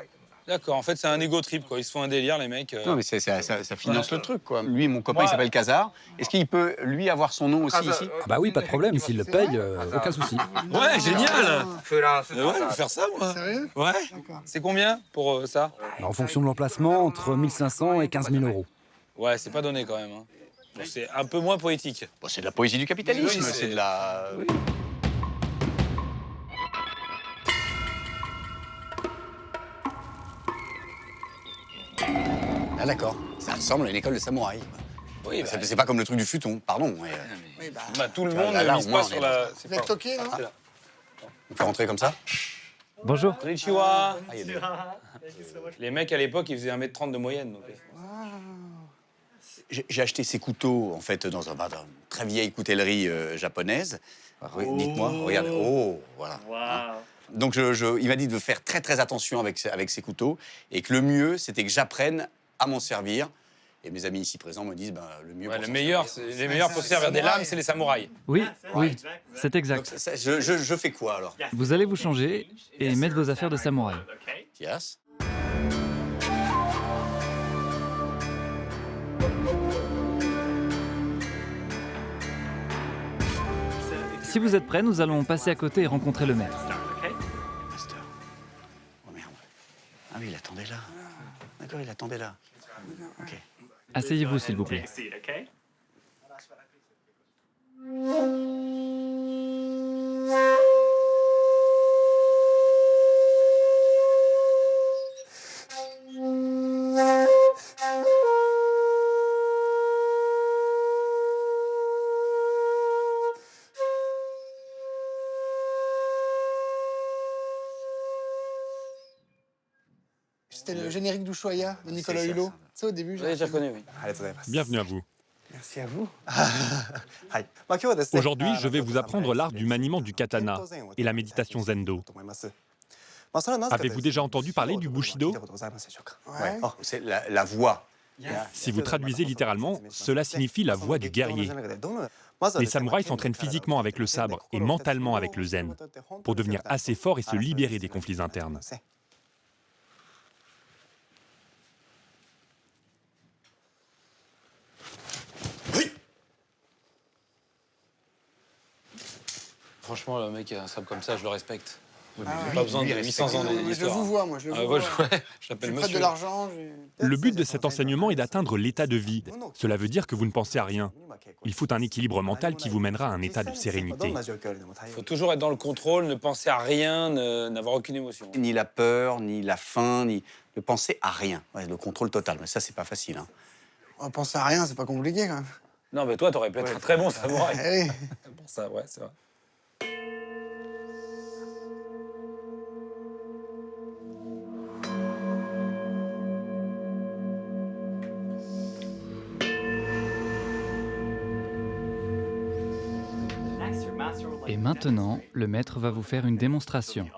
D'accord, en fait, c'est un ego trip, quoi. Ils se font un délire, les mecs. Non, mais ça finance le truc, quoi. Lui, mon copain, il s'appelle Khazar. Est-ce qu'il peut, lui, avoir son nom aussi ici? Ah bah oui, pas de problème. S'il le paye, aucun souci. Ouais, génial. Ouais, je vais faire ça, moi. Sérieux? Ouais. C'est combien pour ça? En fonction de l'emplacement, entre 1500 et 15 000 euros. Ouais, c'est pas donné quand même. Hein. Bon, c'est un peu moins poétique. Bon, c'est de la poésie du capitalisme, Oui, c'est de la... Oui. Ah d'accord, ça ressemble à une école de samouraï. Oui, bah, c'est pas comme le truc du futon, pardon. Mais, Oui, bah, bah, tout le monde là, ne au mise moins, pas sur la... vous êtes toqué, non? on peut rentrer comme ça? Bonjour. Konnichiwa. Ah, il y a Les mecs, à l'époque, ils faisaient 1m30 de moyenne. Donc... J'ai acheté ces couteaux, en fait, dans une très vieille coutellerie japonaise. Dites-moi, regardez. Oh, voilà. Hein. Donc, il m'a dit de faire très, très attention avec ces couteaux et que le mieux, c'était que j'apprenne à m'en servir. Et mes amis ici présents me disent, le mieux pour les meilleurs pour se servir des lames, c'est les samouraïs. Oui, c'est exact. Donc, je fais quoi, alors? Vous allez vous changer et mettre vos affaires de samouraï. Yes. Si vous êtes prêts, nous allons passer à côté et rencontrer le maître. Master. Oh merde. Ah oui, il attendait là. D'accord, il attendait là. Ok. Asseyez-vous, s'il vous plaît. C'était le générique d'Ushuaïa de Nicolas Hulot. Tu sais, au début, J'ai déjà connu, oui. Bienvenue à vous. Merci à vous. Aujourd'hui, je vais vous apprendre l'art du maniement du katana et la méditation zendo. Avez-vous déjà entendu parler du bushido? Ouais. Oh, c'est la voix. Si vous traduisez littéralement, cela signifie la voix du guerrier. Les samouraïs s'entraînent physiquement avec le sabre et mentalement avec le zen pour devenir assez forts et se libérer des conflits internes. Franchement, le mec a un sabre comme ça, je le respecte. J'ai pas besoin de 800 ans Je le d'histoire. vous vois, moi, je le Ah, vois. ouais, je l'appelle Je prête monsieur. de l'argent. Le but de cet enseignement est d'atteindre l'état de vide. Cela veut dire que vous ne pensez à rien. Il faut un équilibre mental qui vous mènera à un état de sérénité. Il faut toujours être dans le contrôle, ne penser à rien, n'avoir aucune émotion. Ni la peur, ni la faim, ni ne penser à rien. Ouais, le contrôle total. Mais ça, c'est pas facile. Hein. On va penser à rien, c'est pas compliqué, quand même. Non, mais toi, t'aurais pu être un très bon samouraï. Eh oui. Pour ça, ouais, c'est vrai. Et maintenant, le maître va vous faire une démonstration.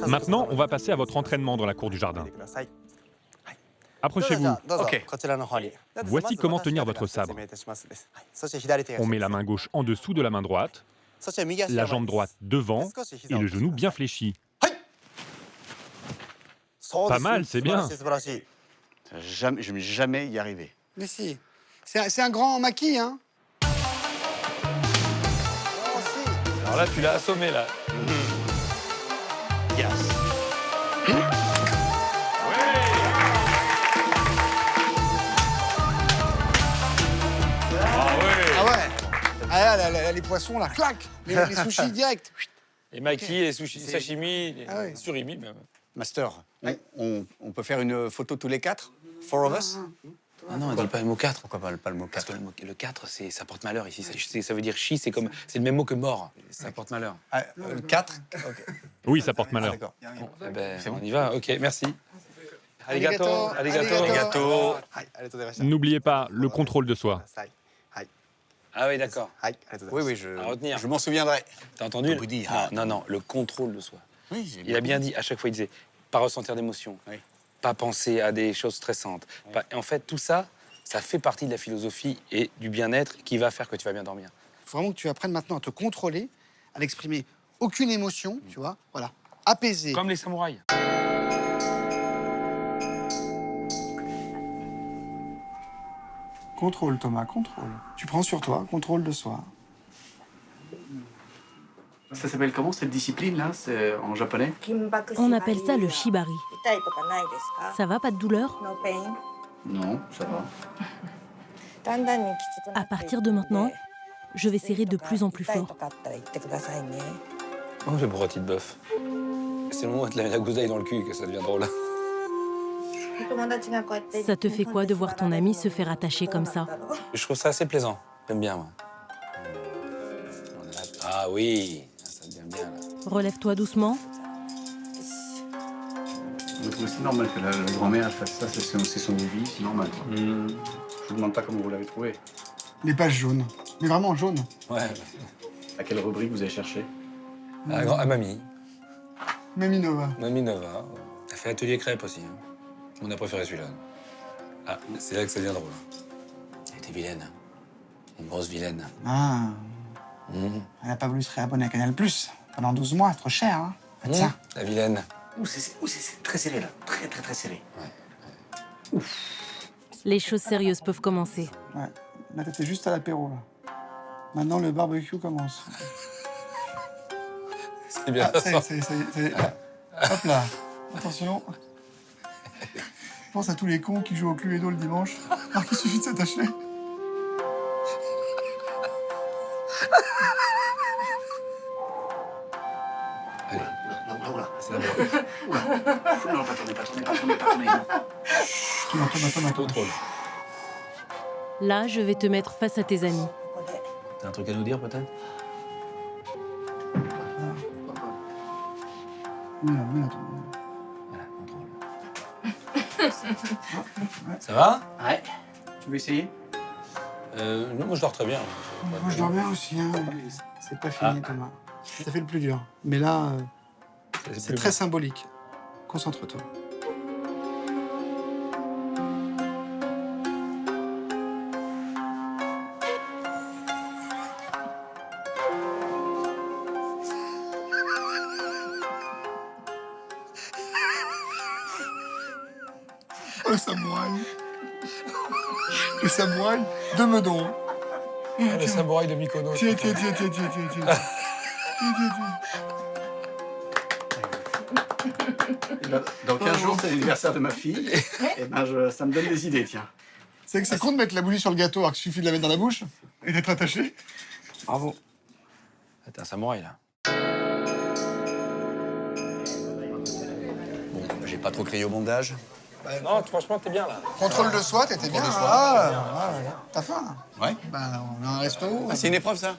Maintenant, on va passer à votre entraînement dans la cour du jardin. Approchez-vous. Ok. Voici comment tenir votre sabre. On met la main gauche en dessous de la main droite, la jambe droite devant et le genou bien fléchi. Pas mal, c'est bien. Je ne vais jamais y arriver. Mais si. C'est un grand maquis, hein. Alors là, tu l'as assommé, là. Yes. Ah ouais. Ah là, les poissons, là, clac. Les sushis, direct. Les makis, les sushis, les sashimi, les Ah ouais. surimi même. Master, on peut faire une photo tous les quatre? Four of us? Ah non, dis pas le mot 4. Pourquoi pas le mot Parce 4? que le 4, ça porte malheur ici. Ça veut dire chi, c'est le même mot que mort. Ça porte malheur. Ah, le 4? Ok. Oui, ça porte malheur. D'accord. Bon, eh ben, on y va, ok, merci. Arigato, Arigato. arigato. N'oubliez pas le contrôle de soi. Ah oui, d'accord. Oui, À retenir. je m'en souviendrai. T'as entendu? Budi, Non, le contrôle de soi. Oui, j'ai Il a bien dit, à chaque fois, il disait, pas ressentir d'émotions, Oui. pas penser à des choses stressantes. Et en fait, tout ça, ça fait partie de la philosophie et du bien-être qui va faire que tu vas bien dormir. Il faut vraiment que tu apprennes maintenant à te contrôler, à n'exprimer aucune émotion, tu vois. Voilà. Apaisé. Comme les samouraïs. Contrôle, Thomas, contrôle. Tu prends sur toi, contrôle de soi. Ça s'appelle comment cette discipline-là, c'est en japonais? On appelle ça le shibari. Ça va, pas de douleur? Non, ça va. À partir de maintenant, je vais serrer de plus en plus fort. Oh, le rôti de bœuf. C'est le moment où tu la gouseille dans le cul que ça devient drôle. Ça te fait quoi de voir ton ami se faire attacher comme ça? Je trouve ça assez plaisant. J'aime bien, moi. Ah oui, ça devient bien, là. Relève-toi doucement. C'est normal que la grand-mère fasse ça, c'est son hobby, c'est normal. Je vous demande pas comment vous l'avez trouvé. Les pages jaunes. Mais vraiment jaunes. Ouais. À quelle rubrique vous avez cherché? À Mamie. Mamie Nova. Mamie Nova. Elle fait atelier crêpes aussi. Hein. On a préféré celui-là. Ah, c'est là que ça devient drôle. Elle était vilaine. Une grosse vilaine. Ah. Elle n'a pas voulu se réabonner à Canal+. Pendant 12 mois, trop cher, hein. Ah, tiens. La vilaine. C'est très serré, là. Très serré. Les choses sérieuses peuvent commencer. Ouais. Là, t'étais juste à l'apéro, là. Maintenant, le barbecue commence. C'est bien. Ah, ça y est. Hop là. Attention. Pense à tous les cons qui jouent au Cluedo le dimanche. Alors qu'il suffit de s'attacher. Allez. Là. C'est la bonne. Non, pas tourner. Thomas. Contrôle. Là, je vais te mettre face à tes amis. T'as un truc à nous dire, peut-être? Oui, attends. Voilà, contrôle. Ça va? Ouais. Tu veux essayer? Non, moi je dors très bien. Moi, je dors bien aussi, hein. C'est pas fini, Thomas. Ça fait le plus dur. Mais là, c'est très symbolique. Concentre-toi. Oh, le samouraï. Le samouraï de Meudon. Le samouraï de Mykonos. Tiens. Dans 15 jours, c'est l'anniversaire de ma fille. Et ben, ça me donne des idées, tiens. C'est que c'est con de mettre la bougie sur le gâteau alors qu'il suffit de la mettre dans la bouche et d'être attaché. Bravo. T'es un samouraï, là. Bon, j'ai pas trop crié au bondage. Non, franchement, t'es bien, là. Contrôle de soi, t'étais bien. de soi. T'as faim? Ouais. Bah, on a un resto. Ah, c'est une épreuve, ça?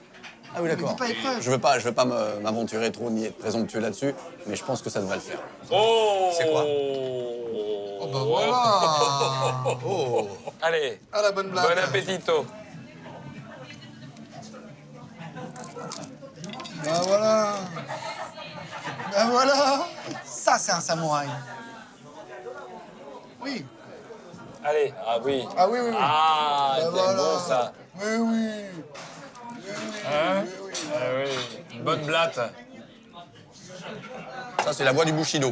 Ah oui, d'accord. dis pas épreuve. Je veux pas m'aventurer trop ni être présomptueux là-dessus, mais je pense que ça devrait le faire. Oh! C'est quoi? Oh, bah voilà. Oh! Allez, Ah, la bonne blague. bon appétito. Bah voilà. Ça, c'est un samouraï. Oui. Allez, ah oui. Ah oui. Ah, Bah c'est voilà. bon, ça. Oui. Hein? Ah oui, une bonne blatte. Ça, c'est la voie du Bushido.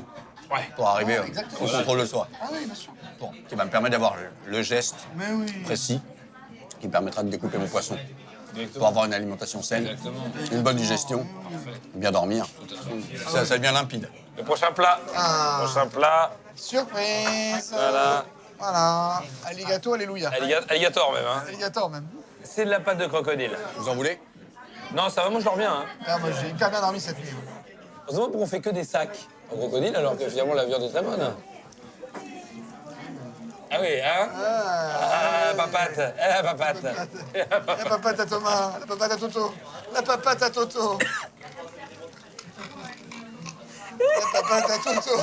Ouais. Pour arriver exactement. au contrôle de soi. Ah oui, bien sûr. Bon, qui va me permettre d'avoir le geste Mais oui. précis qui me permettra de découper mon poisson. Pour avoir une alimentation saine, une bonne digestion, bien dormir. Ça devient limpide. Le prochain plat. Ah. Prochain plat. Surprise. Voilà. Alligato, alléluia. Alligator même, hein. Alligator même. C'est de la pâte de crocodile. Vous en voulez? Non, ça va, moi je dors bien, hein. Ah, moi, j'ai hyper bien dormi cette nuit. On se demande pourquoi on fait que des sacs en crocodile alors que finalement la viande est très bonne. Ah oui, hein? Ah, papate, papate. La papate à Thomas, la papate à Toto, la papate à Toto. La papate à Toto.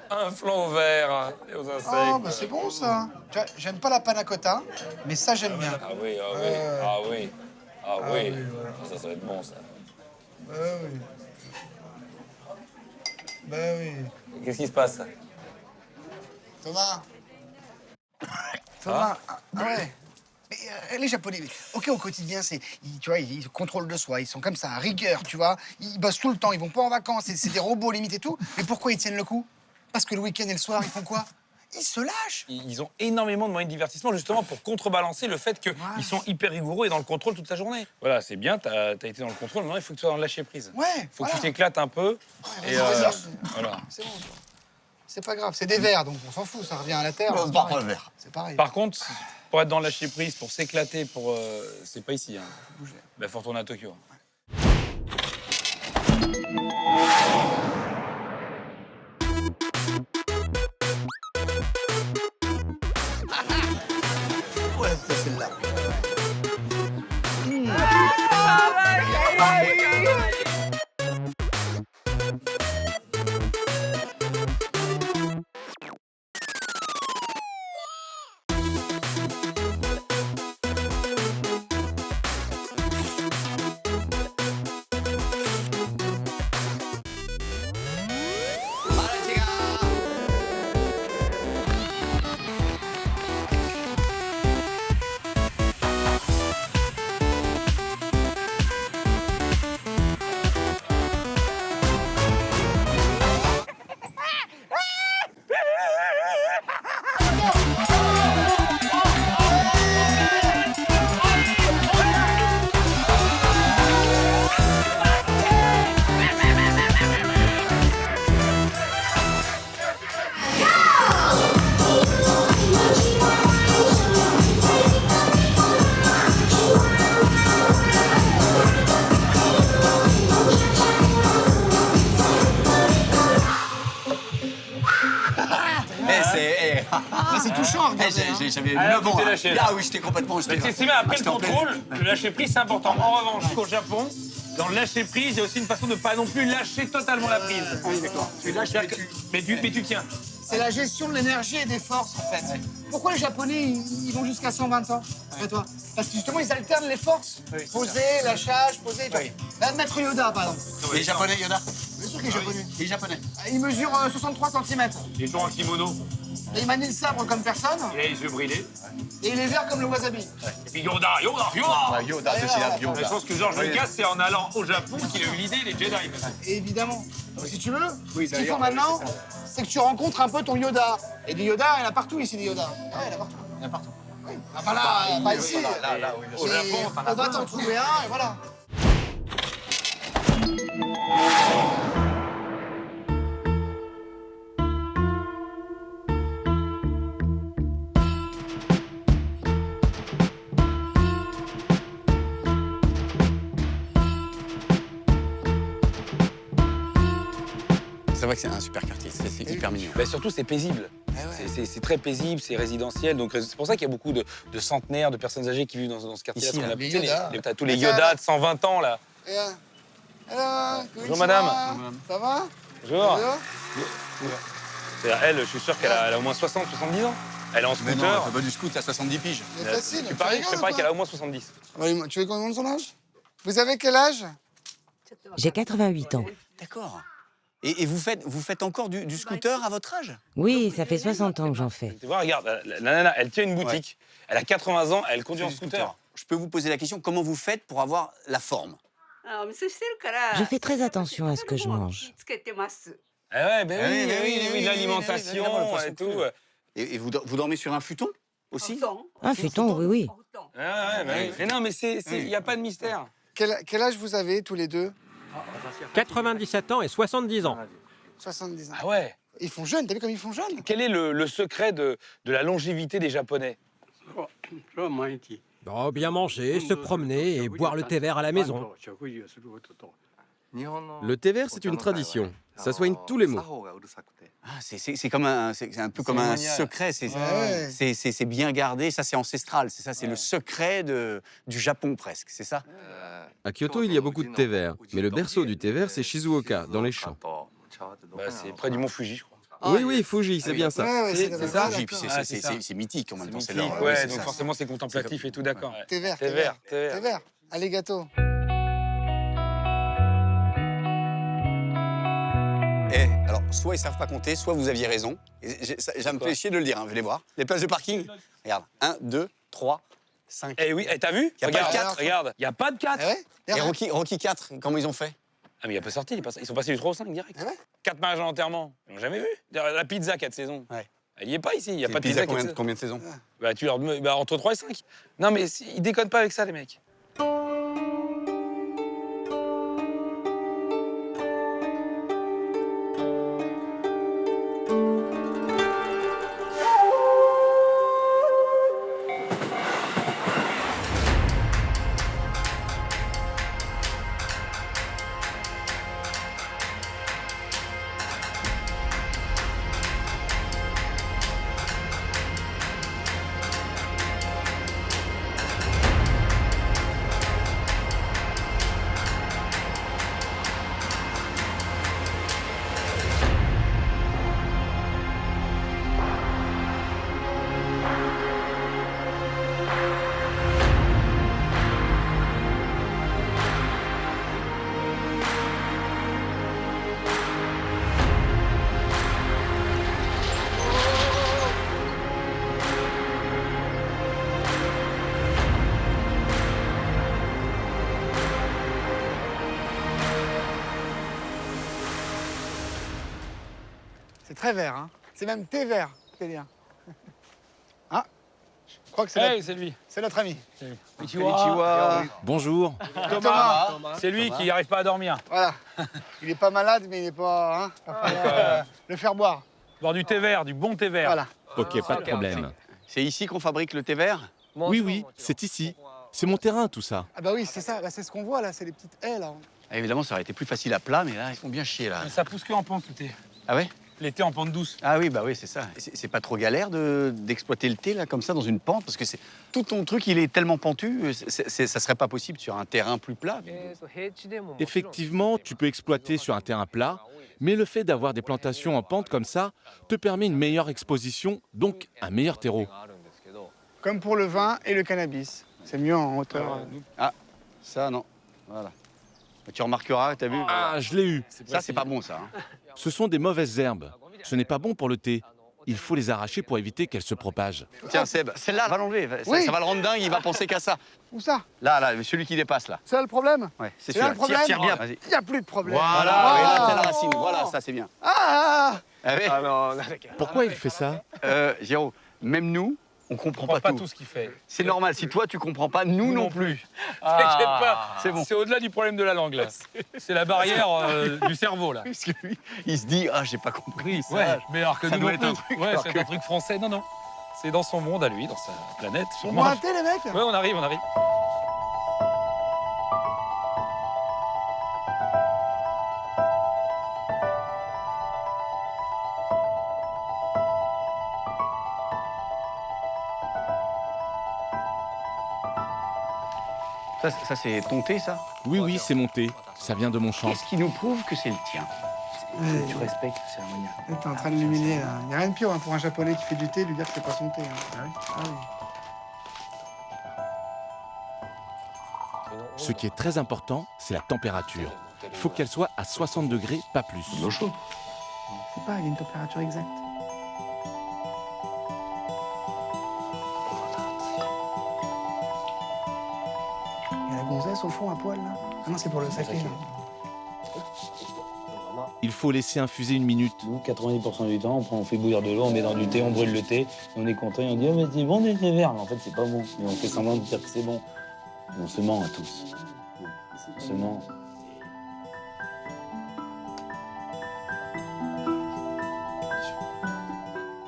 Un flan vert et aux insectes. Oh, bah c'est bon ça. Tu vois, j'aime pas la panna cotta, mais ça j'aime bien. Ah oui, ah oui, ah oui, ah oui. Voilà. Ça va être bon, ça. Bah oui. Bah oui. Qu'est-ce qui se passe? Thomas. Thomas, ah ouais. Mais les Japonais, ok, au quotidien, tu vois, ils contrôlent de soi, ils sont comme ça, à rigueur, tu vois. Ils bossent tout le temps, ils vont pas en vacances, c'est des robots limite et tout. Mais pourquoi ils tiennent le coup? Parce que le week-end et le soir, ils font quoi? Ils se lâchent. Ils ont énormément de moyens de divertissement justement pour contrebalancer le fait qu'ils sont hyper rigoureux et dans le contrôle toute la journée. Voilà, c'est bien, t'as été dans le contrôle, maintenant il faut que tu sois dans le lâcher-prise. Ouais. Faut que tu t'éclates un peu. Ouais, Et voilà. C'est bon. C'est pas grave, c'est des vers, donc on s'en fout, ça revient à la terre. C'est pareil. Par contre, pour être dans le lâcher-prise, pour s'éclater, c'est pas ici. Hein. Bah, faut retourner à Tokyo. Ouais, c'est celle-là. C'est touchant à regarder. J'avais Alors, 9 ans. tu t'es lâché, là. Ah oui, j'étais complètement... Mais c'est bien, après le contrôle, le lâcher-prise, c'est important. En revanche, au Japon, dans le lâcher-prise, il y a aussi une façon de ne pas non plus lâcher totalement la prise. Ah oui, d'accord. Tu lâches, mais tu tiens. C'est la gestion de l'énergie et des forces, en fait. Pourquoi les Japonais, ils vont jusqu'à 120 ans, après toi? Parce que justement, ils alternent les forces. Poser, lâchage, poser. Là, Maître Yoda, par exemple. Les Japonais, Yoda? Bien sûr qu'il est japonais. Les Japonais. Il mesure 63 cm. Il est toujours en kimono. Et il manie le sabre comme personne. Il a les yeux brillés. Et il est vert comme le wasabi. Et puis Yoda. Yoda, c'est là, Yoda. Je pense que George Lucas, c'est en allant au Japon qu'il a eu l'idée des Jedi. Et évidemment. Donc, si tu veux, ce qu'il faut maintenant, c'est que tu rencontres un peu ton Yoda. Et des Yoda, il y en a partout ici, des Yoda. Ah, il y en a partout. Il y en a partout. Oui. Ah, pas là, pas ici. Là, oui, au Japon, on va t'en trouver un, et voilà. C'est vrai que c'est un super quartier, c'est hyper mignon. Bah, surtout, c'est paisible. C'est très paisible, c'est résidentiel. Donc, c'est pour ça qu'il y a beaucoup de centenaires, de personnes âgées qui vivent dans ce quartier-là. Ici, T'as tous les Yoda de 120 ans, là. Bonjour, madame. Ça va? Bonjour. Elle, je suis sûr qu'elle a au moins 60, 70 ans. Elle est en Mais non, scooter. elle fait pas du scoot à 70 piges. C'est facile. Tu paries, je parie qu'elle a au moins 70. Tu veux qu'on demande son âge? Vous avez quel âge? J'ai 88 ans. D'accord. Et vous faites encore du scooter à votre âge? Oui, ça fait 60 ans que j'en fais. Tu vois, regarde, la nana, elle tient une boutique. Ouais. Elle a 80 ans, elle conduit en scooter. Je peux vous poser la question, comment vous faites pour avoir la forme? Je fais très attention à ce que je mange. Ah ouais, ben oui, l'alimentation et tout. Et vous dormez sur un futon aussi? Un futon, oui, oui. Ah ouais, mais non, mais il n'y a pas de mystère. Quel âge vous avez tous les deux? 97 ans et 70 ans. 70 ans. Ah ouais. Ils font jeunes, t'as vu comme ils font jeunes? Quel est le secret de la longévité des Japonais? Oh, bien manger, se promener et boire le thé vert à la maison. Le thé vert, c'est une tradition. Ça soigne tous les maux. Ah, c'est un peu comme un secret. C'est bien gardé. Ça, c'est ancestral. C'est ça, c'est le secret du Japon presque. C'est ça. À Kyoto, il y a beaucoup de thé vert. Mais le berceau du thé vert, c'est Shizuoka, dans les champs. C'est près du mont Fuji, je crois. Oui, Fuji, c'est bien ça. C'est ça. Fuji, puis c'est mythique en même temps. Ouais, donc forcément, c'est contemplatif et tout, d'accord. Thé vert. Allez, gâteau. Alors, soit ils savent pas compter, soit vous aviez raison. Ça me fait chier de le dire, vous allez voir. Les places de parking, regarde. 1, 2, 3, 5. Eh oui, t'as vu? Il n'y a pas de 4. Regarde, il n'y a pas de 4. Et Rocky 4, comment ils ont fait? Ah, mais il a pas sorti, ils sont passés du 3 au 5 direct. 4 mariages à l'enterrement, ils l'ont jamais vu. La pizza 4 saisons. Elle y est pas ici, il n'y a pas de pizza. Combien de saisons? Bah, tu leur entre 3 et 5. Non, mais ils déconnent pas avec ça, les mecs. C'est très vert, hein. C'est même thé vert, c'est bien. Ah, je crois que c'est lui. C'est notre ami. Konnichiwa. Bonjour. Thomas. C'est lui qui n'arrive pas à dormir. Voilà. Il est pas malade, mais il n'est pas... Hein, va falloir, le faire boire. Boire du thé vert, du bon thé vert. Voilà. Ok, pas de problème. C'est ici qu'on fabrique le thé vert? Oui, c'est ici. C'est mon terrain, tout ça. Ah bah oui, c'est ça. Bah, c'est ce qu'on voit, là. C'est les petites haies, là. Ah, évidemment, ça aurait été plus facile à plat, mais là, ils font bien chier, là. Mais ça pousse que en pente, le thé. Ah ouais? L'été en pente douce. Ah oui, bah oui, c'est ça. C'est pas trop galère d'exploiter le thé, là, comme ça, dans une pente? Parce que tout ton truc, il est tellement pentu, ça serait pas possible sur un terrain plus plat? Effectivement, tu peux exploiter sur un terrain plat, mais le fait d'avoir des plantations en pente comme ça te permet une meilleure exposition, donc un meilleur terreau. Comme pour le vin et le cannabis. C'est mieux en hauteur. Ah, ça, non. Voilà. Tu remarqueras, t'as vu? Ah, je l'ai eu. Ça, c'est pas bon, ça. Hein. Ce sont des mauvaises herbes. Ce n'est pas bon pour le thé. Il faut les arracher pour éviter qu'elles se propagent. Tiens, Seb, celle-là, va l'enlever. Oui. Ça va le rendre dingue, il va penser qu'à ça. Où ça? Là, celui qui dépasse, là. C'est là le problème? Ouais, c'est là celui-là. le problème? Tire bien, vas-y. Il n'y a plus de problème. Voilà, et là, c'est la racine. Voilà, ça, c'est bien. Ah, Ah, oui. Pourquoi il fait ça? Géraud, même nous, on comprend pas pas tout ce qu'il fait. C'est normal, si toi, tu comprends pas, nous non plus. T'inquiète pas, c'est bon. C'est au-delà du problème de la langue, là. C'est la barrière du cerveau, là. Parce que lui, il se dit, ah, j'ai pas compris. Ça, Ouais, mais alors que ça nous doit non être un plus. truc. Ouais, alors c'est que- un truc français. Non, non. C'est dans son monde à lui, dans sa planète. on boit un thé, les mecs? Ouais, on arrive, on arrive. Ça, c'est ton thé, ça? Oui, c'est mon thé. Ça vient de mon champ. Qu'est-ce qui nous prouve que c'est le tien? Tu respectes le cérémonial. T'es en train de l'humilier, là. Il n'y a rien de pire hein, pour un japonais qui fait du thé, lui dire que c'est pas son thé. Hein. Ah oui. Ce qui est très important, c'est la température. Il faut qu'elle soit à 60 degrés, pas plus. L'eau chaude. C'est pas, il y a une température exacte. Il y a la gonzesse au fond à poil, là. Ah non, c'est pour le saké, là. Il faut laisser infuser une minute. Nous, 90% du temps, on fait bouillir de l'eau, on met dans du thé, on brûle le thé, on est content et on dit « Oh, mais c'est bon des thés verts !» Mais en fait, c'est pas bon. Mais on fait semblant de dire que c'est bon. On se ment à tous. On se ment.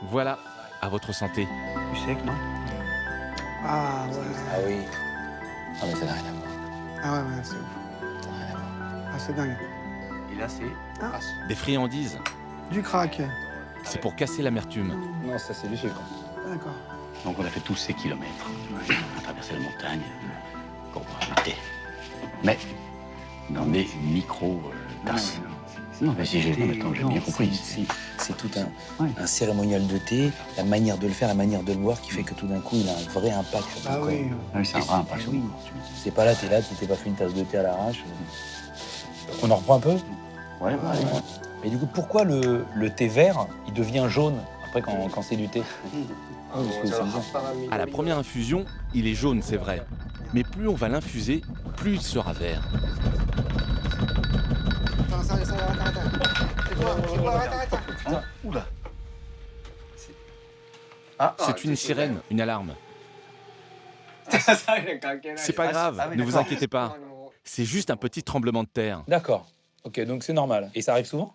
Voilà, à votre santé. Tu sais que non? Ah ouais. Ah oui. Ah mais ça n'a rien à voir. Ah ouais, c'est ouf. Ça n'a rien à voir. Ah, c'est dingue. Et là, c'est Des friandises. Du crack. C'est pour casser l'amertume. Non, ça c'est du sucre. D'accord. Donc on a fait tous ces kilomètres. On a traversé la montagne pour boire du thé. Mais dans des micro-tasses. Non, mais si j'ai maintenant, j'ai bien compris. C'est tout un cérémonial de thé, la manière de le faire, la manière de le boire qui fait que tout d'un coup, il a un vrai impact sur ton corps. Oui. Ah oui, c'est un vrai impact sur moi. C'est pas là, tu t'es pas fait une tasse de thé à l'arrache. On en reprend un peu? Ouais, bah, allez. Mais du coup, pourquoi le thé vert, il devient jaune après quand c'est du thé? Parce que c'est bizarre. À la première infusion, il est jaune, c'est vrai. Mais plus on va l'infuser, plus il sera vert. Attends, ça, arrête. C'est quoi, arrête. Oula. C'est une sirène, une alarme. C'est pas grave, ne vous inquiétez pas. C'est juste un petit tremblement de terre. D'accord. Ok, donc c'est normal. Et ça arrive souvent?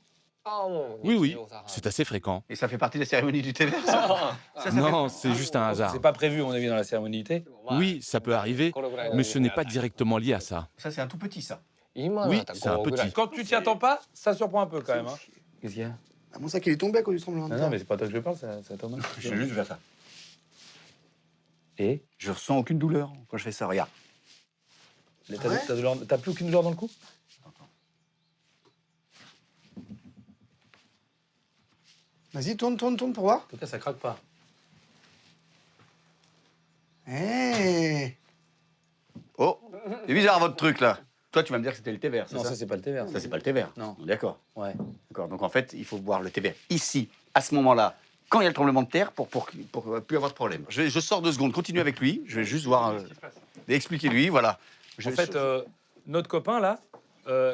Oui, c'est assez fréquent. Et ça fait partie de la cérémonie du thé vert, ça? Non, c'est juste un hasard. C'est pas prévu, à mon avis, dans la cérémonie du thé. Oui, ça peut arriver, mais ce n'est pas directement lié à ça. Ça, c'est un tout petit, ça. Oui, c'est un petit. Quand tu t'y attends pas, ça surprend un peu quand même. Hein. Qu'est-ce qu'il y a? Ah, mon sac, il est tombé à cause du tremblement de terre. Non, mais c'est pas toi que je parle, c'est Thomas. Je vais juste faire ça. Et Je ressens aucune douleur quand je fais ça, regarde. T'as plus aucune douleur dans le cou? Vas-y, tourne pour voir. En tout cas, ça craque pas. Hé Oh, c'est bizarre votre truc là. Toi, tu vas me dire que c'était le thé vert, c'est Non, ça? ça, c'est pas le thé vert. Ça, c'est pas le thé vert. Non. D'accord. Ouais. D'accord. Donc en fait, il faut boire le thé vert ici, à ce moment-là, quand il y a le tremblement de terre, pour plus avoir de problème. Je sors 2 secondes, continue avec lui. Je vais juste voir, expliquez-lui, voilà. En fait, notre copain là,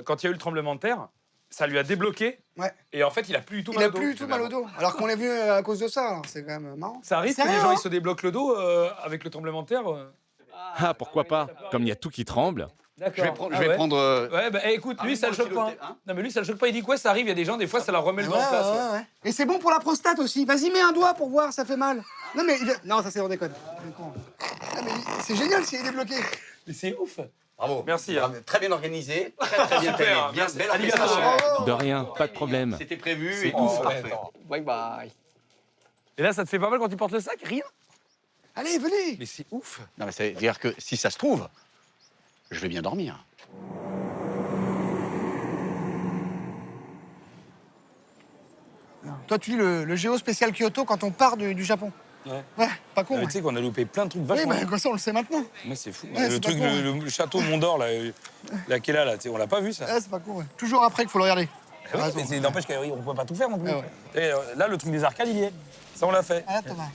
quand il y a eu le tremblement de terre, ça lui a débloqué. Ouais. Et en fait, il a plus du tout Il mal a au dos. plus du tout mal au dos. Alors qu'on l'a vu à cause de ça, alors c'est quand même marrant. Ça arrive que les gens ils se débloquent le dos avec le tremblement de terre. Ah, pourquoi pas? Comme il y a tout qui tremble. D'accord. Je vais prendre. Ouais, bah écoute, lui, ça le choque pas. Non, mais lui, ça le choque pas. Il dit quoi? Ça arrive, il y a des gens, des fois, ça leur remet le dos en place. Ouais. Et c'est bon pour la prostate aussi. Vas-y, mets un doigt pour voir, ça fait mal. Non, mais. Non, ça c'est on déconne. Ah, mais c'est génial s'il est débloqué. Mais c'est ouf. Bravo. Merci. Hein. Très bien organisé. Très bien taillé. Bien, belle organisation. De rien, pas de problème. C'était prévu et tout, c'est parfait. Bye bye. Et là, ça te fait pas mal quand tu portes le sac? Rien? Allez, venez. Mais c'est ouf. Non, mais ça veut dire que si ça se trouve, je vais bien dormir. Toi, tu dis le géo spécial Kyoto quand on part du Japon. Ouais, pas con. Mais tu sais qu'on a loupé plein de trucs vachement. Oui, mais comme ça, on le sait maintenant. Mais c'est fou. Ouais, le c'est truc, pas con, le château Mont d'Or, là, qui est là, on l'a pas vu ça. Ouais, c'est pas con, ouais. Toujours après qu'il faut le regarder. Oui, mais n'empêche qu'on ne peut pas tout faire non plus. Ouais. Et là, le truc des arcades, il y est. Ça, on l'a fait. Ah, Thomas.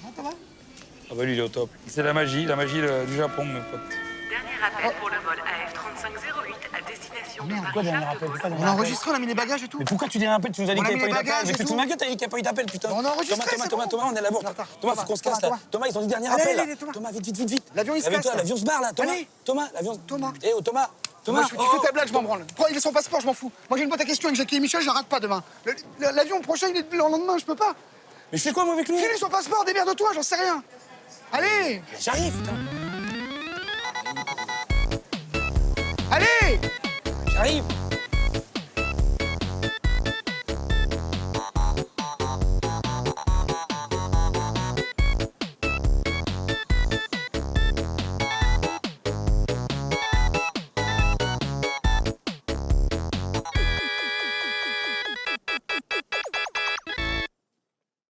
Ah bah lui, il est au top. C'est la magie du Japon, mes potes. Dernier appel pour le vol AF3508 à destination de Pourquoi dernier appel? On a enregistré, on a mis les bagages et tout. Mais pourquoi tu dis un appel? Tu nous as dit On a qu'il n'y mis avait pas eu les d'appel. bagages Mais et tu te tout. souviens que t'as dit qu'il n'y a pas eu d'appel, putain? On a enregistré, c'est bon. Thomas, on est à la bourre. Thomas, faut qu'on se casse là. Thomas, ils ont dit dernier Allez, appel. allez, Là. Thomas. Vite. L'avion, il se casse. L'avion se barre là, Thomas. Allez. Thomas, l'avion. Thomas. Eh oh, Thomas. Moi, tu fais ta blague, je m'en branle. Il est son passeport, je m'en fous. Moi, j'ai une boîte à questions avec Jackie et Michel, je la rate pas demain. L'avion prochain, il est le lendemain, je peux pas. Mais je fais quoi, moi, avec lui? File-lui son passeport, démerde-toi, j'en sais rien. Allez. J'arrive, putain. Allez. J'arrive.